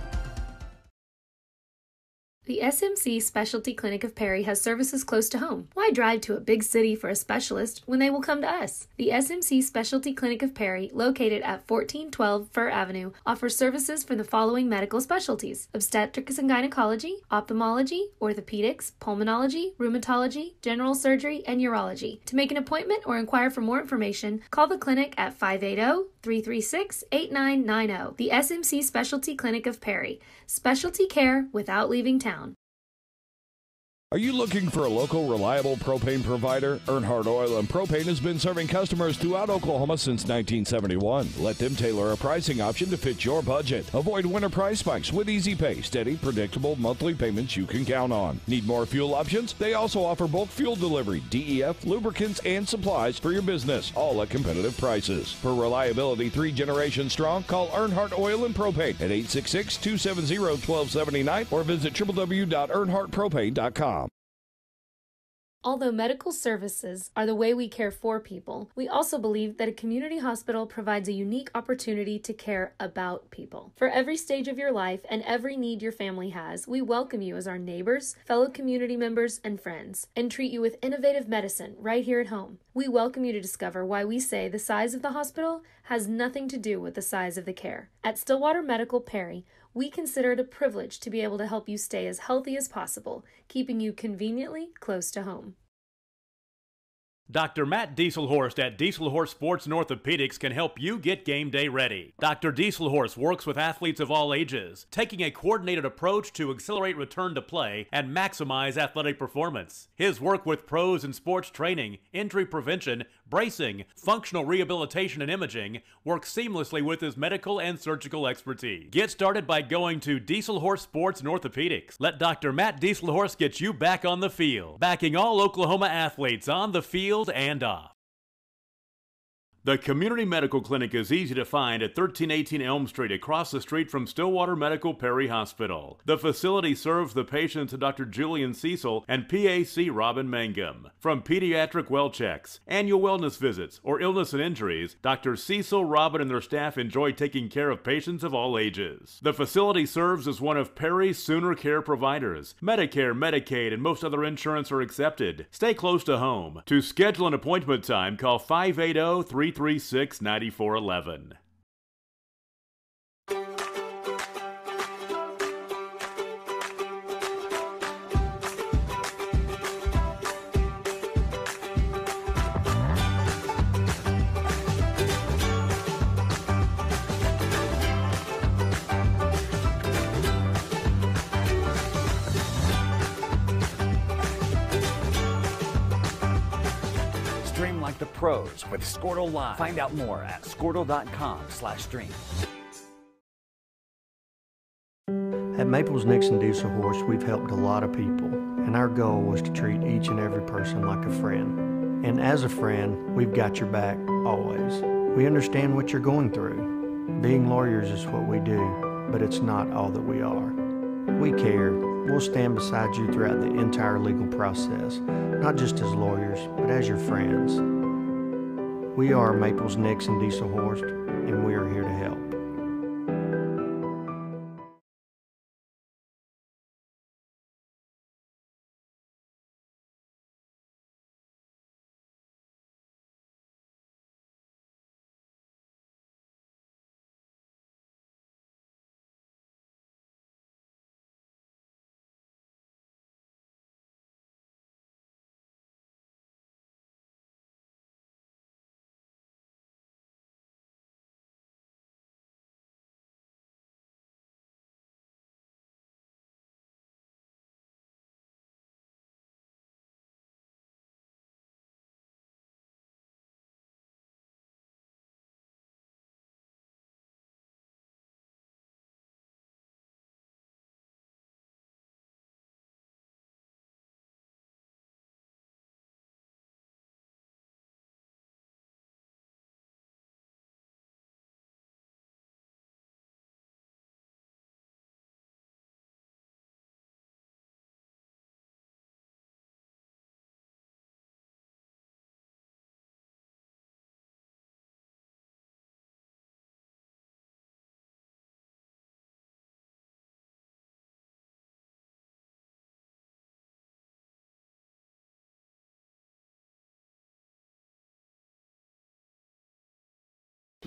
The SMC Specialty Clinic of Perry has services close to home. Why drive to a big city for a specialist when they will come to us? The SMC Specialty Clinic of Perry, located at 1412 Fir Avenue, offers services for the following medical specialties: obstetrics and gynecology, ophthalmology, orthopedics, pulmonology, rheumatology, general surgery, and urology. To make an appointment or inquire for more information, call the clinic at 580-336-8990. The SMC Specialty Clinic of Perry. Specialty care without leaving town. Are you looking for a local, reliable propane provider? Earnhardt Oil and Propane has been serving customers throughout Oklahoma since 1971. Let them tailor a pricing option to fit your budget. Avoid winter price spikes with easy pay, steady, predictable monthly payments you can count on. Need more fuel options? They also offer bulk fuel delivery, DEF, lubricants, and supplies for your business, all at competitive prices. For reliability 3 generations strong, call Earnhardt Oil and Propane at 866-270-1279 or visit www.earnhardtpropane.com. Although medical services are the way we care for people, we also believe that a community hospital provides a unique opportunity to care about people. For every stage of your life and every need your family has, we welcome you as our neighbors, fellow community members, and friends, and treat you with innovative medicine right here at home. We welcome you to discover why we say the size of the hospital has nothing to do with the size of the care. At Stillwater Medical Perry, we consider it a privilege to be able to help you stay as healthy as possible, keeping you conveniently close to home. Dr. Matt Dieselhorst at Dieselhorst Sports and Orthopedics can help you get game day ready. Dr. Dieselhorst works with athletes of all ages, taking a coordinated approach to accelerate return to play and maximize athletic performance. His work with pros in sports training, injury prevention, bracing, functional rehabilitation, and imaging works seamlessly with his medical and surgical expertise. Get started by going to Dieselhorst Sports and Orthopedics. Let Dr. Matt Dieselhorst get you back on the field, backing all Oklahoma athletes on the field and off. The Community Medical Clinic is easy to find at 1318 Elm Street, across the street from Stillwater Medical Perry Hospital. The facility serves the patients of Dr. Julian Cecil and PAC Robin Mangum. From pediatric well checks, annual wellness visits, or illness and injuries, Dr. Cecil, Robin, and their staff enjoy taking care of patients of all ages. The facility serves as one of Perry's Sooner Care providers. Medicare, Medicaid, and most other insurance are accepted. Stay close to home. To schedule an appointment time, call 580-336-9411. Stream like the pros with Squirtle Live. Find out more at squirtle.com/stream. At Maples Nixon Diesel Horse, we've helped a lot of people, and our goal was to treat each and every person like a friend. And as a friend, we've got your back always. We understand what you're going through. Being lawyers is what we do, but it's not all that we are. We care. We'll stand beside you throughout the entire legal process, not just as lawyers, but as your friends. We are Maples Nixon Diesel Horse, and we are here to help.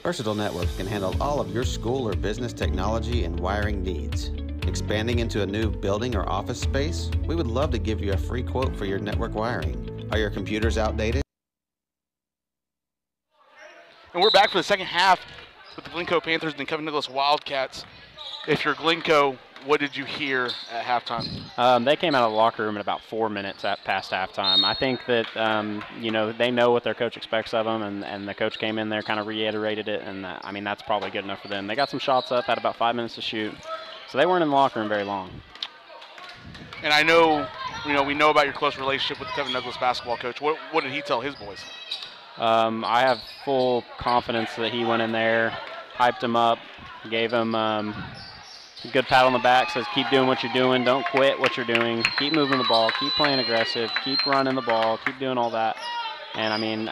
Versatile Networks can handle all of your school or business technology and wiring needs. Expanding into a new building or office space? We would love to give you a free quote for your network wiring. Are your computers outdated? And we're back for the second half with the Glencoe Panthers and the Covington Douglas Wildcats. If you're Glencoe, what did you hear at halftime? They came out of the locker room at about 4 minutes past halftime. I think that, they know what their coach expects of them, and the coach came in there, kind of reiterated it, and, that's probably good enough for them. They got some shots up, had about 5 minutes to shoot, so they weren't in the locker room very long. And I know, we know about your close relationship with the Covington Douglas basketball coach. What did he tell his boys? I have full confidence that he went in there, hyped him up, gave him a good pat on the back, says keep doing what you're doing, don't quit what you're doing, keep moving the ball, keep playing aggressive, keep running the ball, keep doing all that. And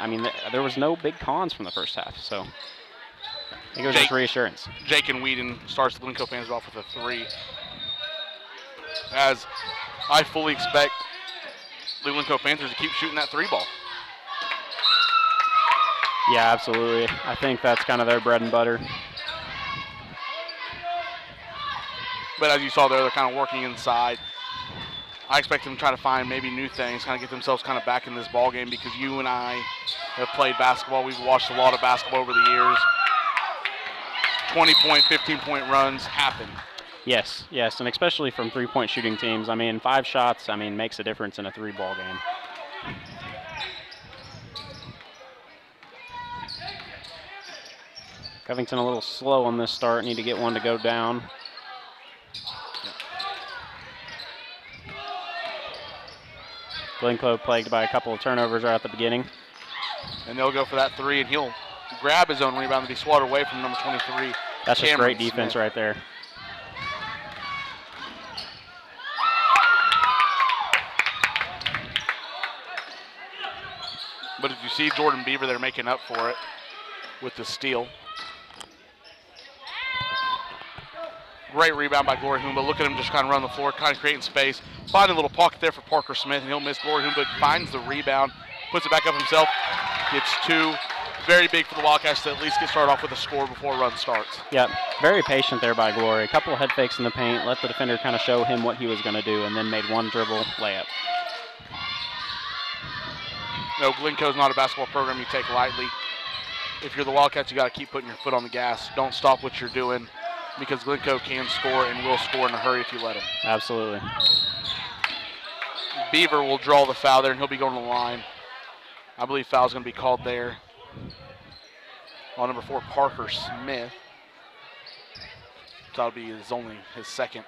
there was no big cons from the first half, so I think it was just reassurance. Jake and Whedon starts the Glencoe Panthers off with a 3. As I fully expect the Glencoe Panthers to keep shooting that 3 ball. Yeah, absolutely. I think that's kind of their bread and butter. But as you saw there, they're kind of working inside. I expect them to try to find maybe new things, kind of get themselves kind of back in this ball game, because you and I have played basketball. We've watched a lot of basketball over the years. 20-point, 15-point runs happen. Yes, and especially from three-point shooting teams. 5 shots, makes a difference in a 3-ball game. Covington a little slow on this start. Need to get one to go down. Glencoe plagued by a couple of turnovers right at the beginning. And they'll go for that 3, and he'll grab his own rebound and be swatted away from number 23. That's just great defense right there. But if you see Jordan Beaver, they're making up for it with the steal. Great rebound by Glory Humba. Look at him just kind of run the floor, kind of creating space. Find a little pocket there for Parker Smith, and he'll miss. Glory Humba finds the rebound, puts it back up himself, gets 2. Very big for the Wildcats to at least get started off with a score before run starts. Yep, very patient there by Glory. A couple of head fakes in the paint, let the defender kind of show him what he was going to do, and then made one dribble layup. No, Glencoe's not a basketball program you take lightly. If you're the Wildcats, you got to keep putting your foot on the gas. Don't stop what you're doing, because Glencoe can score and will score in a hurry if you let him. Absolutely. Beaver will draw the foul there, and he'll be going to the line. I believe foul's going to be called there on number 4, Parker Smith. That'll be only his second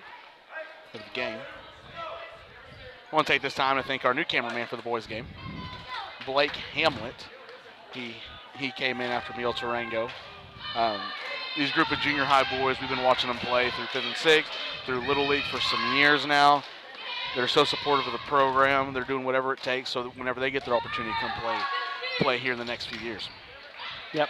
of the game. I want to take this time to thank our new cameraman for the boys' game, Blake Hamlet. He came in after Neil Tarango. These group of junior high boys, we've been watching them play through 5th and 6th, through Little League for some years now. They're so supportive of the program. They're doing whatever it takes so that whenever they get their opportunity to come play here in the next few years. Yep.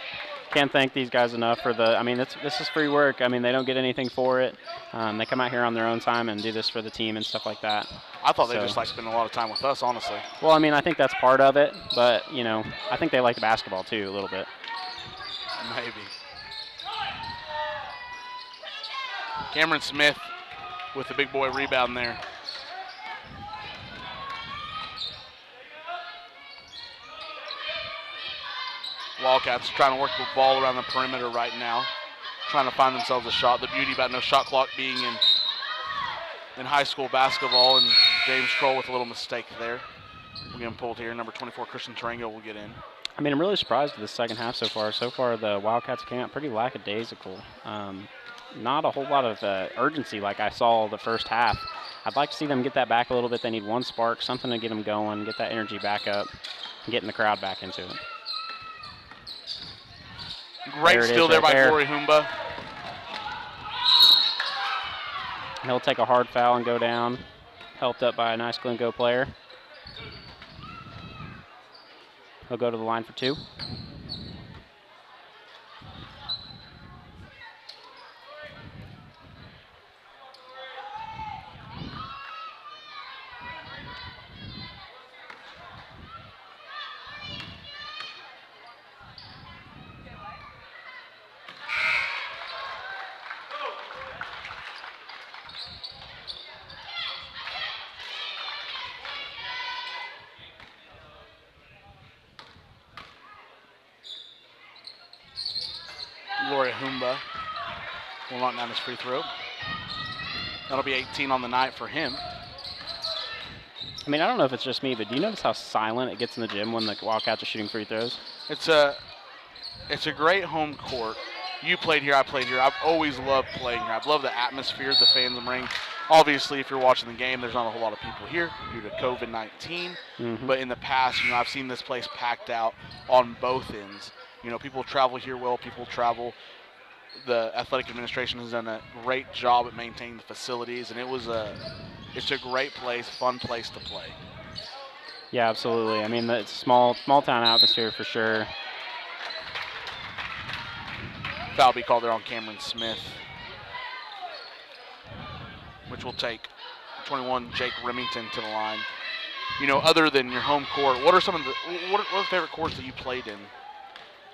Can't thank these guys enough for this is free work. They don't get anything for it. They come out here on their own time and do this for the team and stuff like that. I thought they just like spending a lot of time with us, honestly. Well, I think that's part of it, but, I think they like the basketball too a little bit. Maybe. Cameron Smith with the big boy rebound there. Wildcats trying to work the ball around the perimeter right now, trying to find themselves a shot. The beauty about no shot clock being in high school basketball, and James Kroll with a little mistake there. We're getting pulled here. Number 24, Christian Tarango will get in. I'm really surprised with the second half so far. So far, the Wildcats came out pretty lackadaisical. Not a whole lot of urgency like I saw the first half. I'd like to see them get that back a little bit. They need one spark, something to get them going, get that energy back up, and getting the crowd back into it. Great steal there by Glory Humba. He'll take a hard foul and go down, helped up by a nice Glencoe player. He'll go to the line for 2. Humba will knock down his free throw. That'll be 18 on the night for him. I mean, I don't know if it's just me, but do you notice how silent it gets in the gym when the Wildcats are shooting free throws? It's a great home court. You played here, I played here. I've always loved playing here. I've loved the atmosphere, the fans bring. Obviously, if you're watching the game, there's not a whole lot of people here due to COVID-19. But in the past, I've seen this place packed out on both ends. People travel here well, people travel. The athletic administration has done a great job at maintaining the facilities, and it's a great place, fun place to play. Yeah, absolutely. I mean, it's small town atmosphere for sure. Foul be called there on Cameron Smith, which will take 21 Jake Remington to the line. Other than your home court, what are the favorite courts that you played in?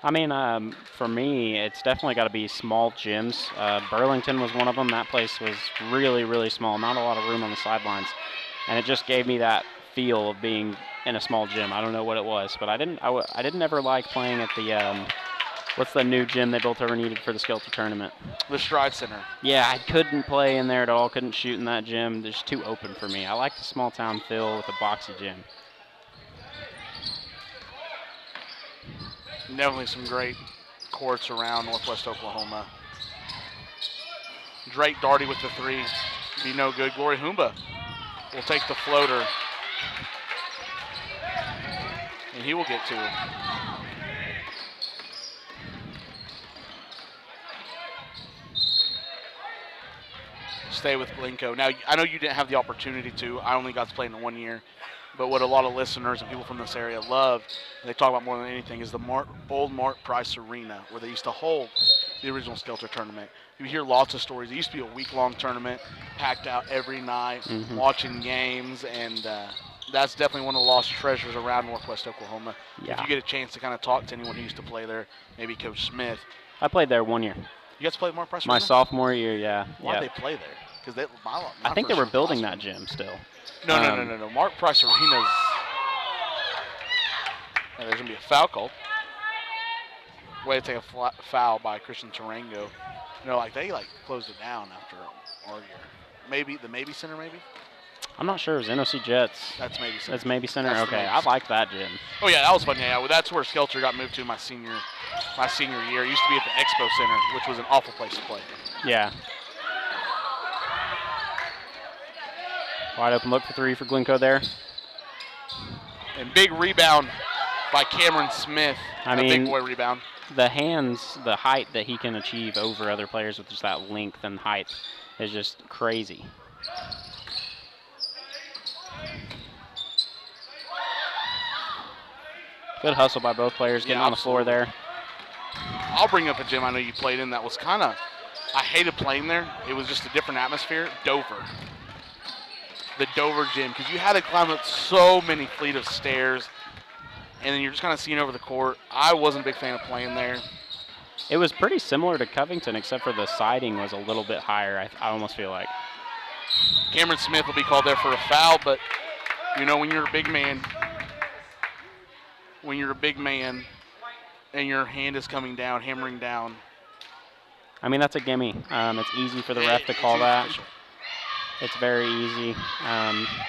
I mean, for me, it's definitely got to be small gyms. Burlington was one of them. That place was really, really small, not a lot of room on the sidelines. And it just gave me that feel of being in a small gym. I don't know what it was, but I didn't ever like playing at the, what's the new gym they built over needed for the Skelter tournament? The Stride Center. Yeah, I couldn't play in there at all, couldn't shoot in that gym. It's too open for me. I like the small town feel with a boxy gym. Definitely some great courts around Northwest Oklahoma. Drake Darty with the three. Be no good. Glory Humba will take the floater. And he will get two. Stay with Glencoe. Now, I know you didn't have the opportunity to. I only got to play in 1 year. But what a lot of listeners and people from this area love, and they talk about more than anything, is the old Mark Price Arena, where they used to hold the original Skelter tournament. You hear lots of stories. It used to be a week-long tournament, packed out every night, watching games, and that's definitely one of the lost treasures around Northwest Oklahoma. Yeah. If you get a chance to kind of talk to anyone who used to play there, maybe Coach Smith. I played there 1 year. You guys played Mark Price Arena? My sophomore year, yeah. Why did they play there? Because I think they were building that gym still. No. Mark Price Arena's. There's going to be a foul called. Way to take a foul by Christian Tarango. They closed it down after our year. Maybe the Maybe Center, maybe? I'm not sure. It was NOC Jets. That's Maybe Center. That's Maybe Center? That's okay, I like that gym. Oh, yeah, that was fun. Yeah, well, that's where Skelter got moved to my senior year. It used to be at the Expo Center, which was an awful place to play. Yeah. Wide open look for three for Glencoe there. And big rebound by Cameron Smith. I mean, big boy rebound. The hands, the height that he can achieve over other players with just that length and height is just crazy. Good hustle by both players getting on the floor there. I'll bring up a gym I know you played in that was kind of, I hated playing there. It was just a different atmosphere. Dover. The Dover gym, because you had to climb up so many fleet of stairs, and then you're just kind of seeing over the court. I wasn't a big fan of playing there. It was pretty similar to Covington, except for the siding was a little bit higher, I almost feel like. Cameron Smith will be called there for a foul, but, when you're a big man, and your hand is coming down, hammering down. I mean, that's a gimme. It's easy for the ref to call that. It's very easy.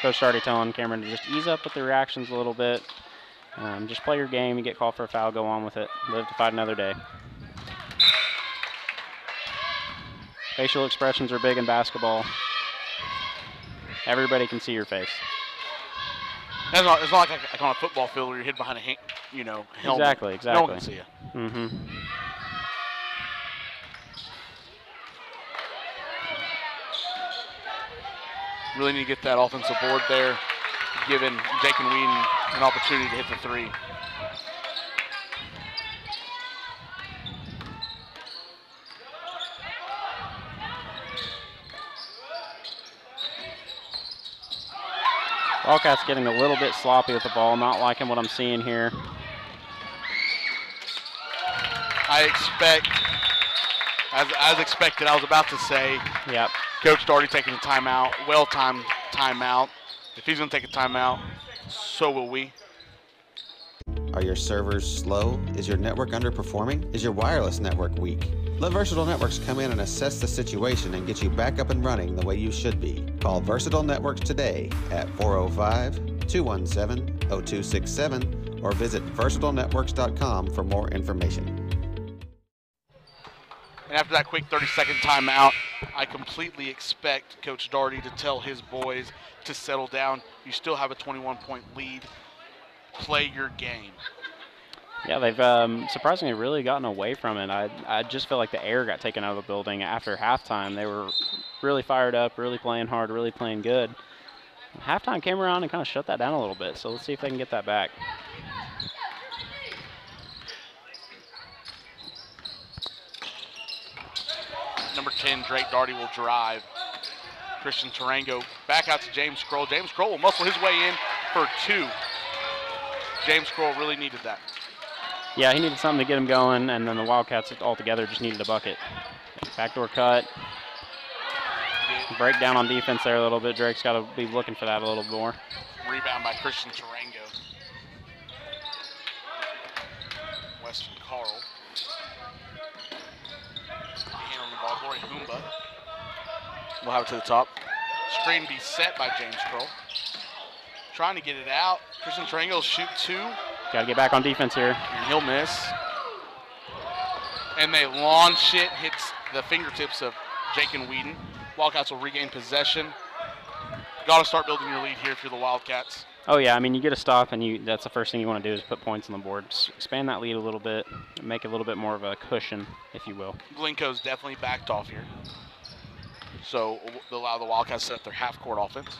Coach started telling Cameron to just ease up with the reactions a little bit. Just play your game. You get called for a foul, go on with it. Live to fight another day. Facial expressions are big in basketball. Everybody can see your face. It's not like on a football field where you're hid behind a helmet. Exactly. No one can see you. Mm-hmm. Really need to get that offensive board there, giving Jake and Whedon an opportunity to hit the three. Wildcats getting a little bit sloppy with the ball, not liking what I'm seeing here. I expect, as expected, I was about to say, yep. Coach Darty taking a timeout, well-timed timeout. If he's going to take a timeout, so will we. Are your servers slow? Is your network underperforming? Is your wireless network weak? Let Versatile Networks come in and assess the situation and get you back up and running the way you should be. Call Versatile Networks today at 405-217-0267 or visit versatilenetworks.com for more information. And after that quick 30-second timeout, I completely expect Coach Daugherty to tell his boys to settle down. You still have a 21-point lead. Play your game. Yeah, they've surprisingly really gotten away from it. I just feel like the air got taken out of the building after halftime. They were really fired up, really playing hard, really playing good. Halftime came around and kind of shut that down a little bit, so let's see if they can get that back. Number 10, Drake Daugherty will drive. Christian Tarango back out to James Kroll. James Kroll will muscle his way in for 2. James Kroll really needed that. Yeah, he needed something to get him going, and then the Wildcats altogether just needed a bucket. Backdoor cut. Breakdown on defense there a little bit. Drake's got to be looking for that a little more. Rebound by Christian Tarango. Weston Carl. Hand on the ball. Glory Humba. We'll have it to the top. Screen be set by James Kroll. Trying to get it out. Christian Tarango will shoot 2. Got to get back on defense here. And he'll miss. And they launch it. Hits the fingertips of Jake and Whedon. Wildcats will regain possession. Got to start building your lead here if you're the Wildcats. Oh, yeah. I mean, you get a stop, and that's the first thing you want to do is put points on the board. Just expand that lead a little bit, make it a little bit more of a cushion, if you will. Glencoe's definitely backed off here. So they'll allow the Wildcats to set up their half-court offense.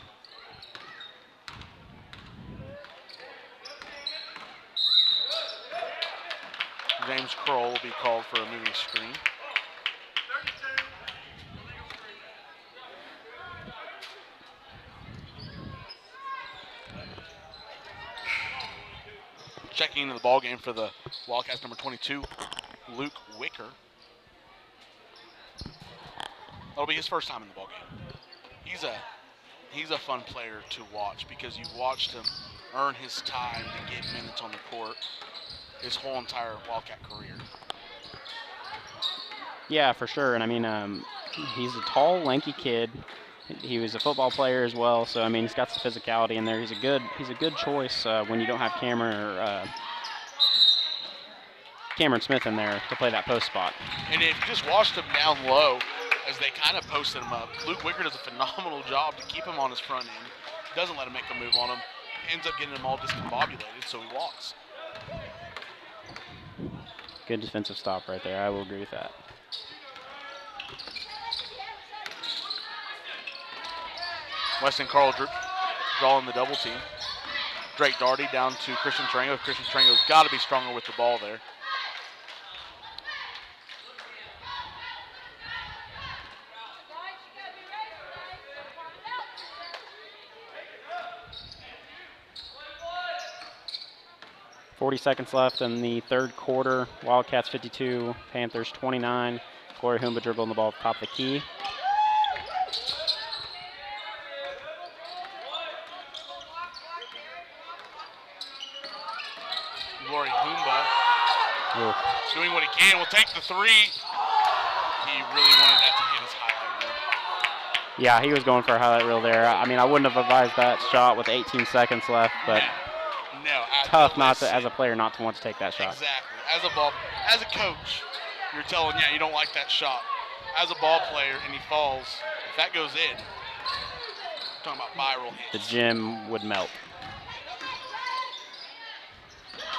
James Kroll will be called for a moving screen. Checking into the ball game for the Wildcats, number 22, Luke Wicker. That'll be his first time in the ball game. He's a fun player to watch because you've watched him earn his time to get minutes on the court his whole entire Wildcat career. Yeah, for sure. And I mean, he's a tall, lanky kid. He was a football player as well, so I mean, he's got some physicality in there. He's a good choice when you don't have Cameron Smith in there to play that post spot. And if you just watched him down low as they kind of posted him up, Luke Wicker does a phenomenal job to keep him on his front end. Doesn't let him make a move on him. Ends up getting him all discombobulated, so he walks. Good defensive stop right there. I will agree with that. Weston Carl drawing the double team. Drake Daugherty down to Christian Tarango. Christian Tarango's got to be stronger with the ball there. .40 seconds left in the third quarter. Wildcats 52, Panthers 29. Glory Humba dribbling the ball at the top of the key. Glory Humba doing what he can. Will take the 3. He really wanted that to hit his highlight reel. Yeah, he was going for a highlight reel there. I mean, I wouldn't have advised that shot with 18 seconds left, but no, tough not to, as a player, not to want to take that shot. Exactly. As a coach, you're telling, you don't like that shot. As a ball player, and he falls, if that goes in, we're talking about viral hits. The gym would melt.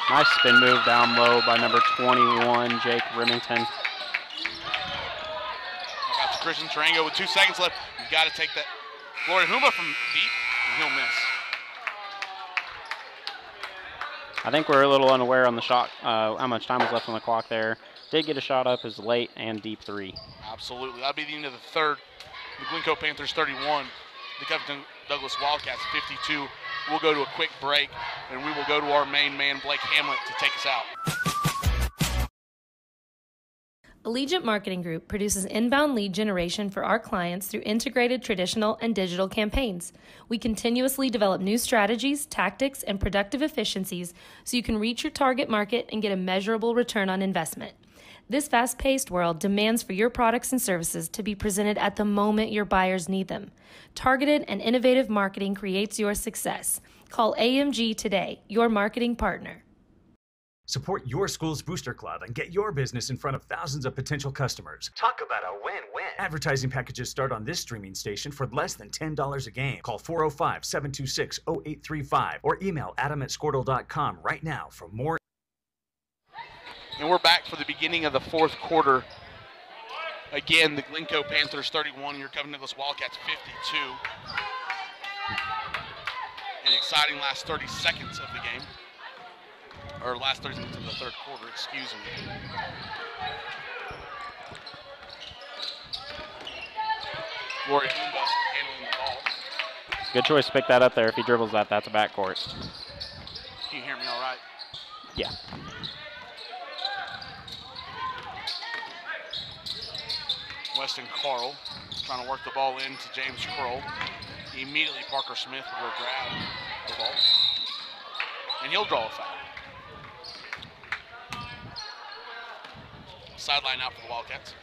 Nice spin move down low by number 21, Jake Remington. Got to Christian Tarango with 2 seconds left. You've got to take that. Glory Humba from deep, and he'll miss. I think we're a little unaware on the shot, how much time was left on the clock there. Did get a shot up as late and deep 3. Absolutely. That'll be the end of the third. The Glencoe Panthers 31, the Covington Douglas Wildcats 52. We'll go to a quick break, and we will go to our main man, Blake Hamlet, to take us out. Allegiant Marketing Group produces inbound lead generation for our clients through integrated traditional and digital campaigns. We continuously develop new strategies, tactics, and productive efficiencies so you can reach your target market and get a measurable return on investment. This fast-paced world demands for your products and services to be presented at the moment your buyers need them. Targeted and innovative marketing creates your success. Call AMG today, your marketing partner. Support your school's booster club and get your business in front of thousands of potential customers. Talk about a win-win. Advertising packages start on this streaming station for less than $10 a game. Call 405-726-0835 or email adam@squirtle.com right now for more. And we're back for the beginning of the fourth quarter. Again, the Glencoe Panthers 31, your Covington Wildcats 52. An exciting last 30 seconds of the game. Or last 30 minutes of the third quarter, excuse me. Rory Humba handling the ball. Good choice to pick that up there. If he dribbles that, that's a backcourt. Can you hear me all right? Yeah. Weston Carl trying to work the ball in to James Kroll. Immediately Parker Smith will go grab the ball. And he'll draw a foul. Sideline out for the Wildcats.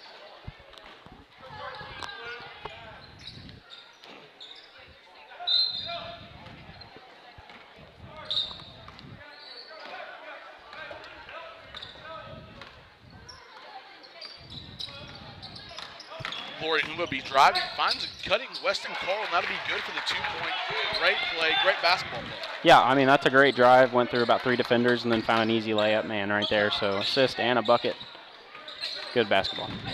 Lori Humba be driving, finds a cutting Weston Cole, and that'll be good for the 2-point. Great play, great basketball play. Yeah, I mean, that's a great drive. Went through about 3 defenders and then found an easy layup, man, right there. So assist and a bucket. Good basketball. Number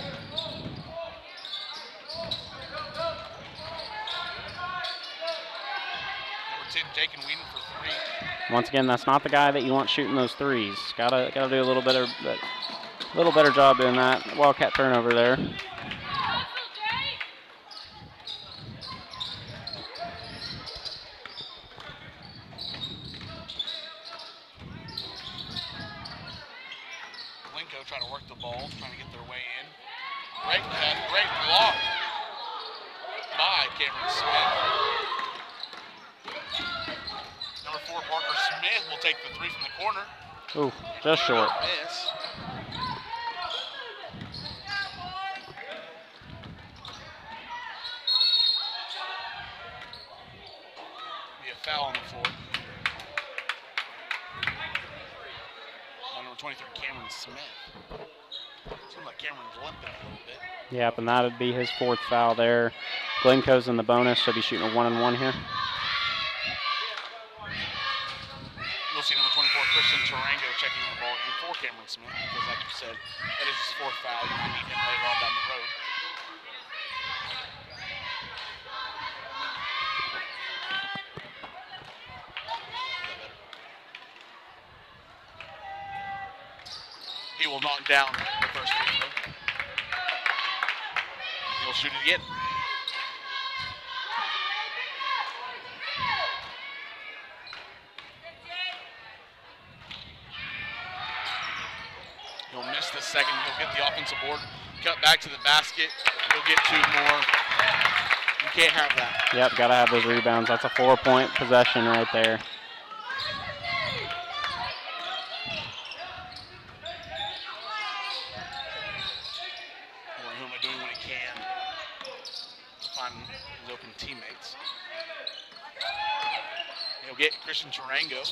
10, Jacob Whedon for 3. Once again, that's not the guy that you want shooting those threes. Gotta do a little better job doing that. Wildcat turnover there. Glencoe trying to work the ball, trying to get their way in. Great cut, great block by Cameron Smith. Number 4, Parker Smith will take the 3 from the corner. Ooh, just short. Miss. Be a foul on the floor. Number 23, Cameron Smith. Seems like Cameron's limping a little bit. Yep, and that would be his 4th foul there. Glencoe's in the bonus, so he'll be shooting a 1-and-1 here. You'll see number 24, Christian Tarango, checking the ball in for Cameron Smith, because like you said, that is his 4th foul. You can need him later on down the road. He will knock down the first free throw. He'll shoot it again. He'll miss the second. He'll get the offensive board. Cut back to the basket. He'll get 2 more. You can't have that. Yep, got to have those rebounds. That's a 4-point possession right there. Doing what he can to find his open teammates. He'll get Christian Tarango.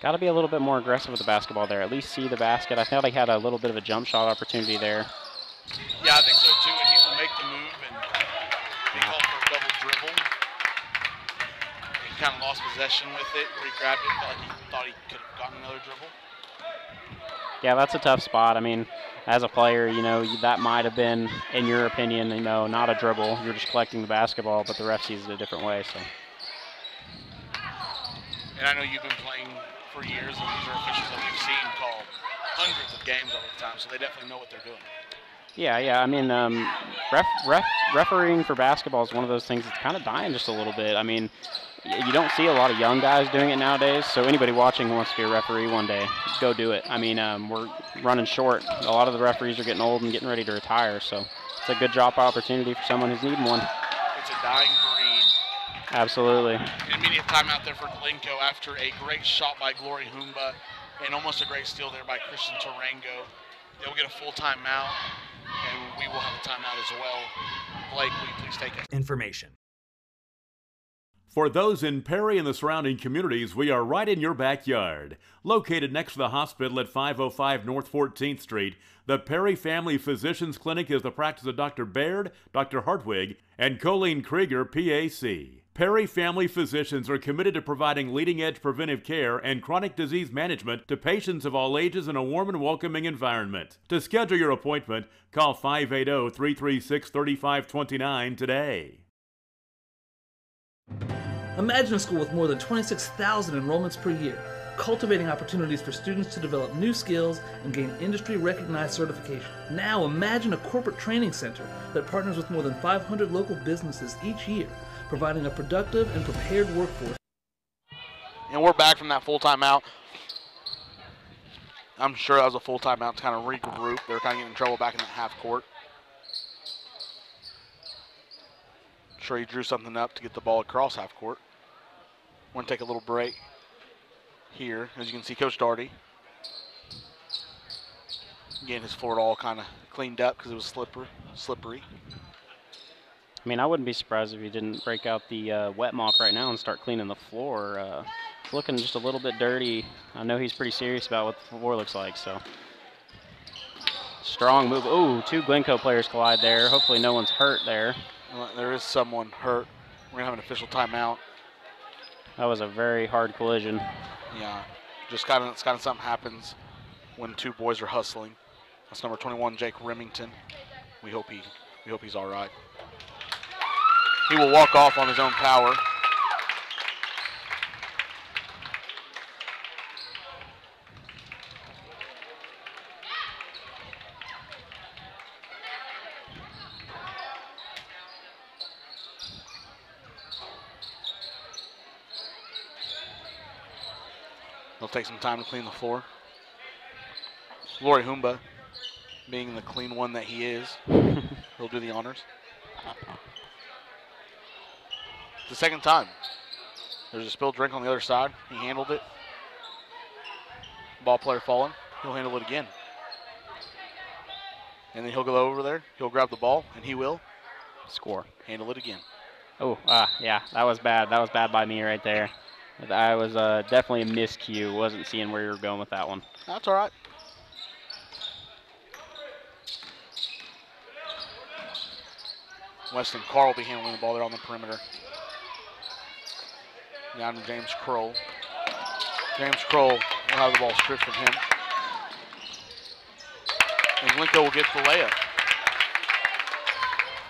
Got to be a little bit more aggressive with the basketball there. At least see the basket. I thought he had a little bit of a jump shot opportunity there. Yeah, I think so too. And he will make the move and be called for a double dribble. He kind of lost possession with it, where he grabbed it, felt like he thought he could have gotten another dribble. Yeah, that's a tough spot. I mean, as a player, you know, that might have been, in your opinion, you know, not a dribble. You're just collecting the basketball, but the ref sees it a different way. So. And I know you've been playing for years, and these are officials that we've seen call hundreds of games over the time, so they definitely know what they're doing. Yeah. I mean, refereeing for basketball is one of those things that's kind of dying just a little bit. I mean, you don't see a lot of young guys doing it nowadays, so anybody watching who wants to be a referee one day, go do it. I mean, we're running short. A lot of the referees are getting old and getting ready to retire, so it's a good job opportunity for someone who's needing one. It's a dying breed. Absolutely. An immediate timeout there for Glencoe after a great shot by Glory Humba and almost a great steal there by Christian Tarango. They'll get a full timeout, and we will have a timeout as well. Blake, will you please take it? Information. For those in Perry and the surrounding communities, we are right in your backyard. Located next to the hospital at 505 North 14th Street, the Perry Family Physicians Clinic is the practice of Dr. Baird, Dr. Hartwig, and Colleen Krieger, PAC. Perry Family Physicians are committed to providing leading-edge preventive care and chronic disease management to patients of all ages in a warm and welcoming environment. To schedule your appointment, call 580-336-3529 today. Imagine a school with more than 26,000 enrollments per year, cultivating opportunities for students to develop new skills and gain industry-recognized certification. Now imagine a corporate training center that partners with more than 500 local businesses each year, providing a productive and prepared workforce. And we're back from that full timeout. I'm sure that was a full timeout to kind of regroup. They were kind of getting in trouble back in that half court. I'm sure he drew something up to get the ball across half court. We're going to take a little break here. As you can see, Coach Daugherty getting his floor all kind of cleaned up because it was slippery. I mean, I wouldn't be surprised if he didn't break out the wet mop right now and start cleaning the floor. It's looking just a little bit dirty. I know he's pretty serious about what the floor looks like, so. Strong move. Ooh, two Glencoe players collide there. Hopefully no one's hurt there. Well, there is someone hurt. We're going to have an official timeout. That was a very hard collision. Yeah, just kind of something happens when two boys are hustling. That's number 21, Jake Remington. We hope he's all right. He will walk off on his own power. He'll take some time to clean the floor. Lori Humba, being the clean one that he is, he'll do the honors. The second time. There's a spilled drink on the other side. He handled it. Ball player falling. He'll handle it again. And then he'll go over there. He'll grab the ball, and he will score. Handle it again. Oh, yeah, that was bad. That was bad by me right there. I was definitely a miscue. Wasn't seeing where you were going with that one. That's all right. Weston Carr will be handling the ball there on the perimeter. Down to James Kroll. James Kroll will have the ball stripped from him. And Glencoe will get the layup.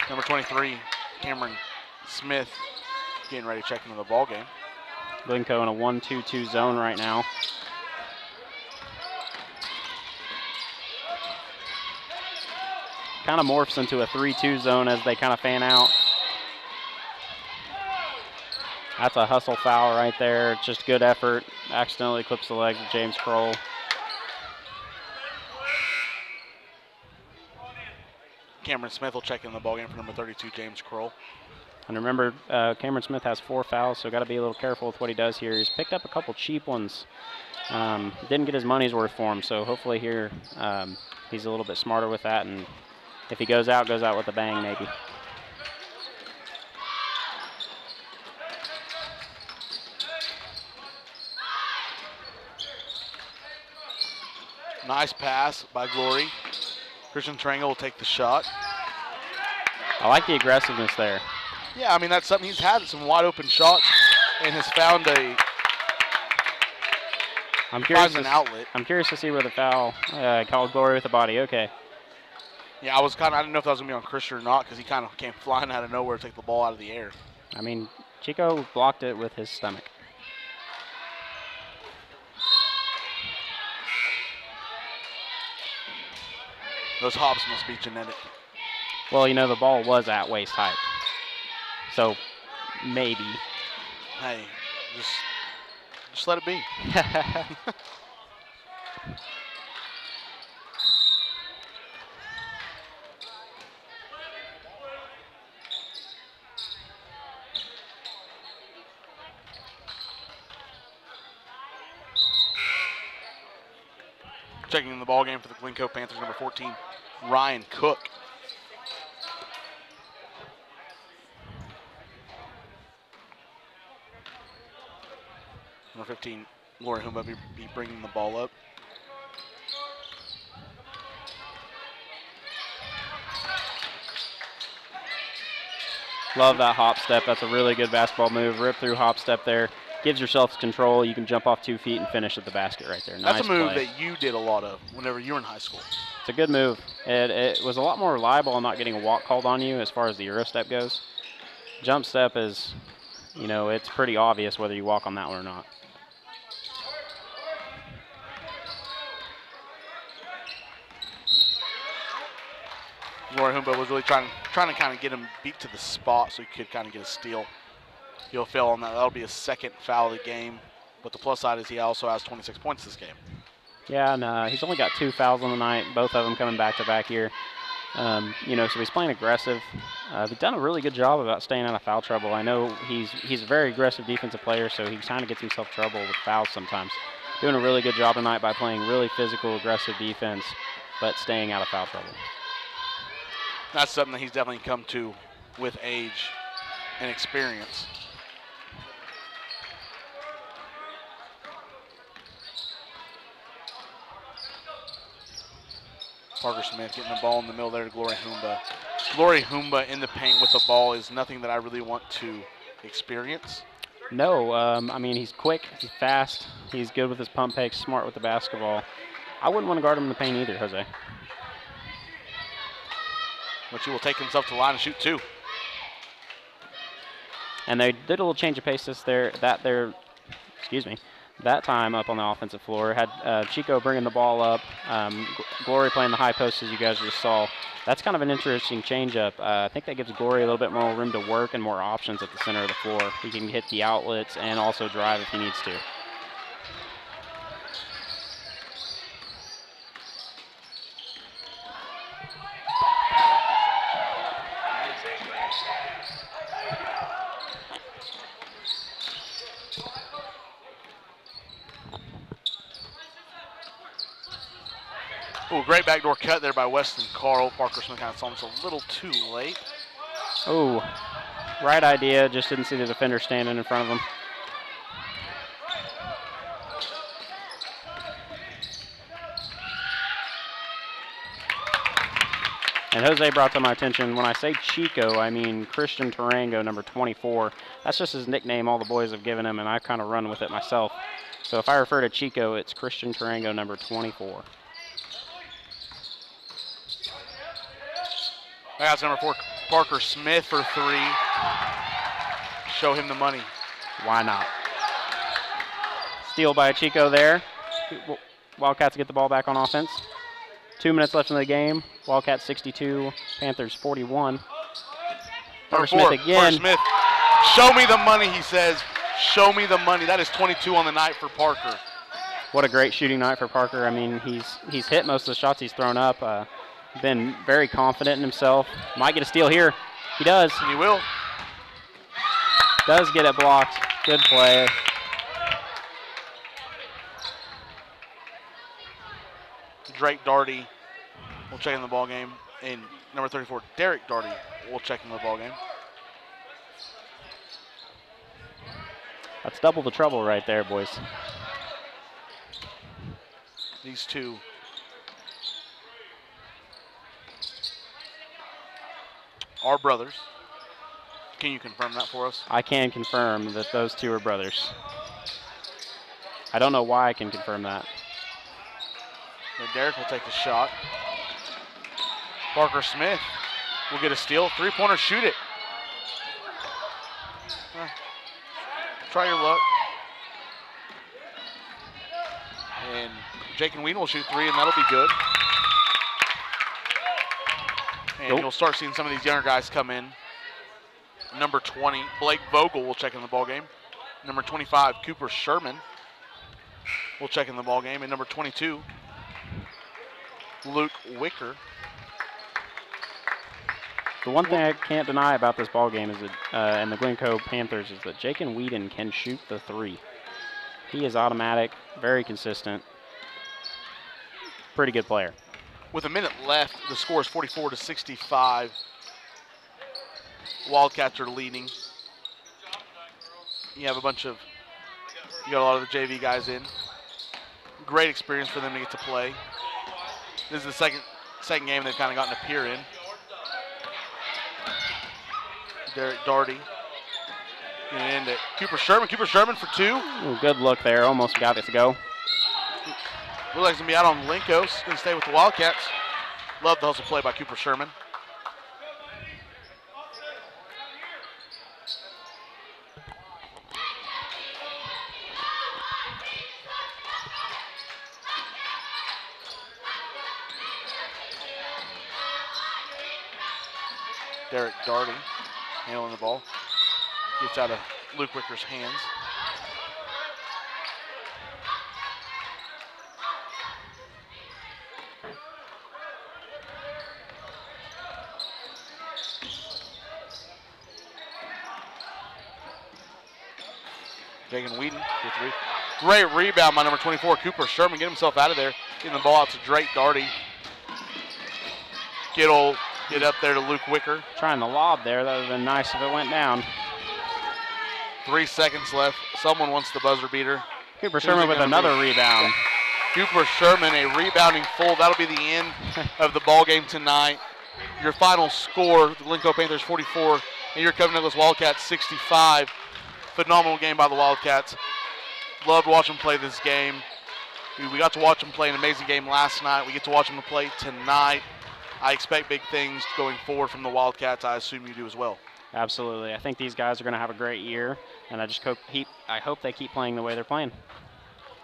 Number 23, Cameron Smith, getting ready to check into the ball game. Glencoe in a 1-2-2 zone right now. Kind of morphs into a 3-2 zone as they kind of fan out. That's a hustle foul right there. It's just good effort. Accidentally clips the legs of James Kroll. Cameron Smith will check in the ballgame for number 32, James Kroll. And remember, Cameron Smith has 4 fouls, so got to be a little careful with what he does here. He's picked up a couple cheap ones. Didn't get his money's worth for him, so hopefully here he's a little bit smarter with that, and if he goes out with a bang maybe. Nice pass by Glory. Christian Triangle will take the shot. I like the aggressiveness there. Yeah, I mean, that's something he's had, some wide open shots, and has found an outlet. I'm curious to see where the foul called Glory with the body. Okay. Yeah, I didn't know if that was going to be on Christian or not, because he kind of came flying out of nowhere to take the ball out of the air. I mean, Chico blocked it with his stomach. Those hops must be genetic. Well, you know, the ball was at waist height. So, maybe. Hey, just let it be. Checking in the ball game for the Glencoe Panthers, number 14, Ryan Cook. Number 15, Lori Humba be bringing the ball up. Love that hop step. That's a really good basketball move. Rip through hop step there. Gives yourself control. You can jump off 2 feet and finish at the basket right there. That's nice a move play. that you did a lot of whenever you were in high school. It's a good move. It was a lot more reliable on not getting a walk called on you as far as the Euro step goes. Jump step is, you know, it's pretty obvious whether you walk on that one or not. Lori Humba was really trying to kind of get him beat to the spot so he could kind of get a steal. He'll fail on that. That'll be his second foul of the game. But the plus side is he also has 26 points this game. Yeah, and he's only got 2 fouls on the night, both of them coming back-to-back here. You know, so he's playing aggressive. He's done a really good job about staying out of foul trouble. I know he's a very aggressive defensive player, so he kind of gets himself trouble with fouls sometimes. Doing a really good job tonight by playing really physical, aggressive defense, but staying out of foul trouble. That's something that he's definitely come to with age and experience. Parker Smith getting the ball in the middle there to Glory Humba. Glory Humba in the paint with the ball is nothing that I really want to experience. No, I mean, he's quick, he's fast, he's good with his pump fakes, smart with the basketball. I wouldn't want to guard him in the paint either, Jose. But he will take himself to the line and shoot 2. And they did a little change of pace that time up on the offensive floor. Had Chico bringing the ball up, Glory playing the high post as you guys just saw. That's kind of an interesting change-up. I think that gives Glory a little bit more room to work and more options at the center of the floor. He can hit the outlets and also drive if he needs to. Oh, great backdoor cut there by Weston Carl. Parker Smith kind of saw him a little too late. Oh, right idea. Just didn't see the defender standing in front of him. And Jose brought to my attention, when I say Chico, I mean Christian Tarango, number 24. That's just his nickname all the boys have given him, and I kind of run with it myself. So if I refer to Chico, it's Christian Tarango, number 24. That's number 4, Parker Smith for 3. Show him the money. Why not? Steal by Chico there. Wildcats get the ball back on offense. 2 minutes left in the game. Wildcats 62, Panthers 41. Parker Smith again. Parker Smith. Show me the money, he says. Show me the money. That is 22 on the night for Parker. What a great shooting night for Parker. I mean, he's hit most of the shots he's thrown up. Been very confident in himself. Might get a steal here. He does. And he will. Does get it blocked. Good play. Drake Darty will check in the ball game. And number 34, Derek Darty will check in the ball game. That's double the trouble right there, boys. These two are brothers. Can you confirm that for us? I can confirm that those two are brothers. I don't know why I can confirm that. Then Derek will take the shot. Parker Smith will get a steal. Three-pointer, shoot it. Try your luck. And Jake and Whedon will shoot 3, and that'll be good. And you'll start seeing some of these younger guys come in. Number 20, Blake Vogel will check in the ball game. Number 25, Cooper Sherman will check in the ball game. And number 22, Luke Wicker. The one thing I can't deny about this ball game is that, and the Glencoe Panthers, is that Jake and Whedon can shoot the 3. He is automatic, very consistent. pretty good player. With a minute left, the score is 44-65. Wildcats are leading. You got a lot of the JV guys in. Great experience for them to get to play. This is the second game they've kind of gotten to appear in. Derek Daugherty getting into Cooper Sherman. Cooper Sherman for 2. Ooh, good look there. Almost got it to go. Looks like he's going to be out on Glencoe. He's going to stay with the Wildcats. Love the hustle play by Cooper Sherman. Derek Daugherty handling the ball. Gets out of Luke Wicker's hands. Jagan Whedon for 3. Great rebound by number 24, Cooper Sherman. Get himself out of there. Getting the ball out to Drake Daugherty. Get up there to Luke Wicker. Trying the lob there. That would have been nice if it went down. 3 seconds left. Someone wants the buzzer beater. Cooper Sherman with another rebound. Cooper Sherman, a rebounding full. That'll be the end of the ball game tonight. Your final score, the Glencoe Panthers 44, and your Covington Douglas Wildcats 65. Phenomenal game by the Wildcats. Loved watching them play this game. We got to watch them play an amazing game last night. We get to watch them play tonight. I expect big things going forward from the Wildcats. I assume you do as well. Absolutely. I think these guys are going to have a great year, and I hope they keep playing the way they're playing.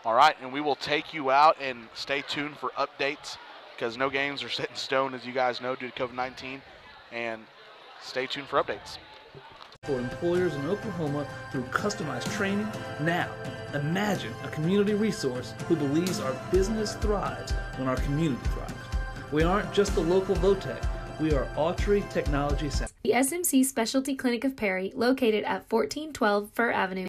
All right, and we will take you out and stay tuned for updates because no games are set in stone, as you guys know, due to COVID-19, and stay tuned for updates. For employers in Oklahoma through customized training. Now, imagine a community resource who believes our business thrives when our community thrives. We aren't just the local Votech. We are Autry Technology Center. The SMC Specialty Clinic of Perry, located at 1412 Fir Avenue.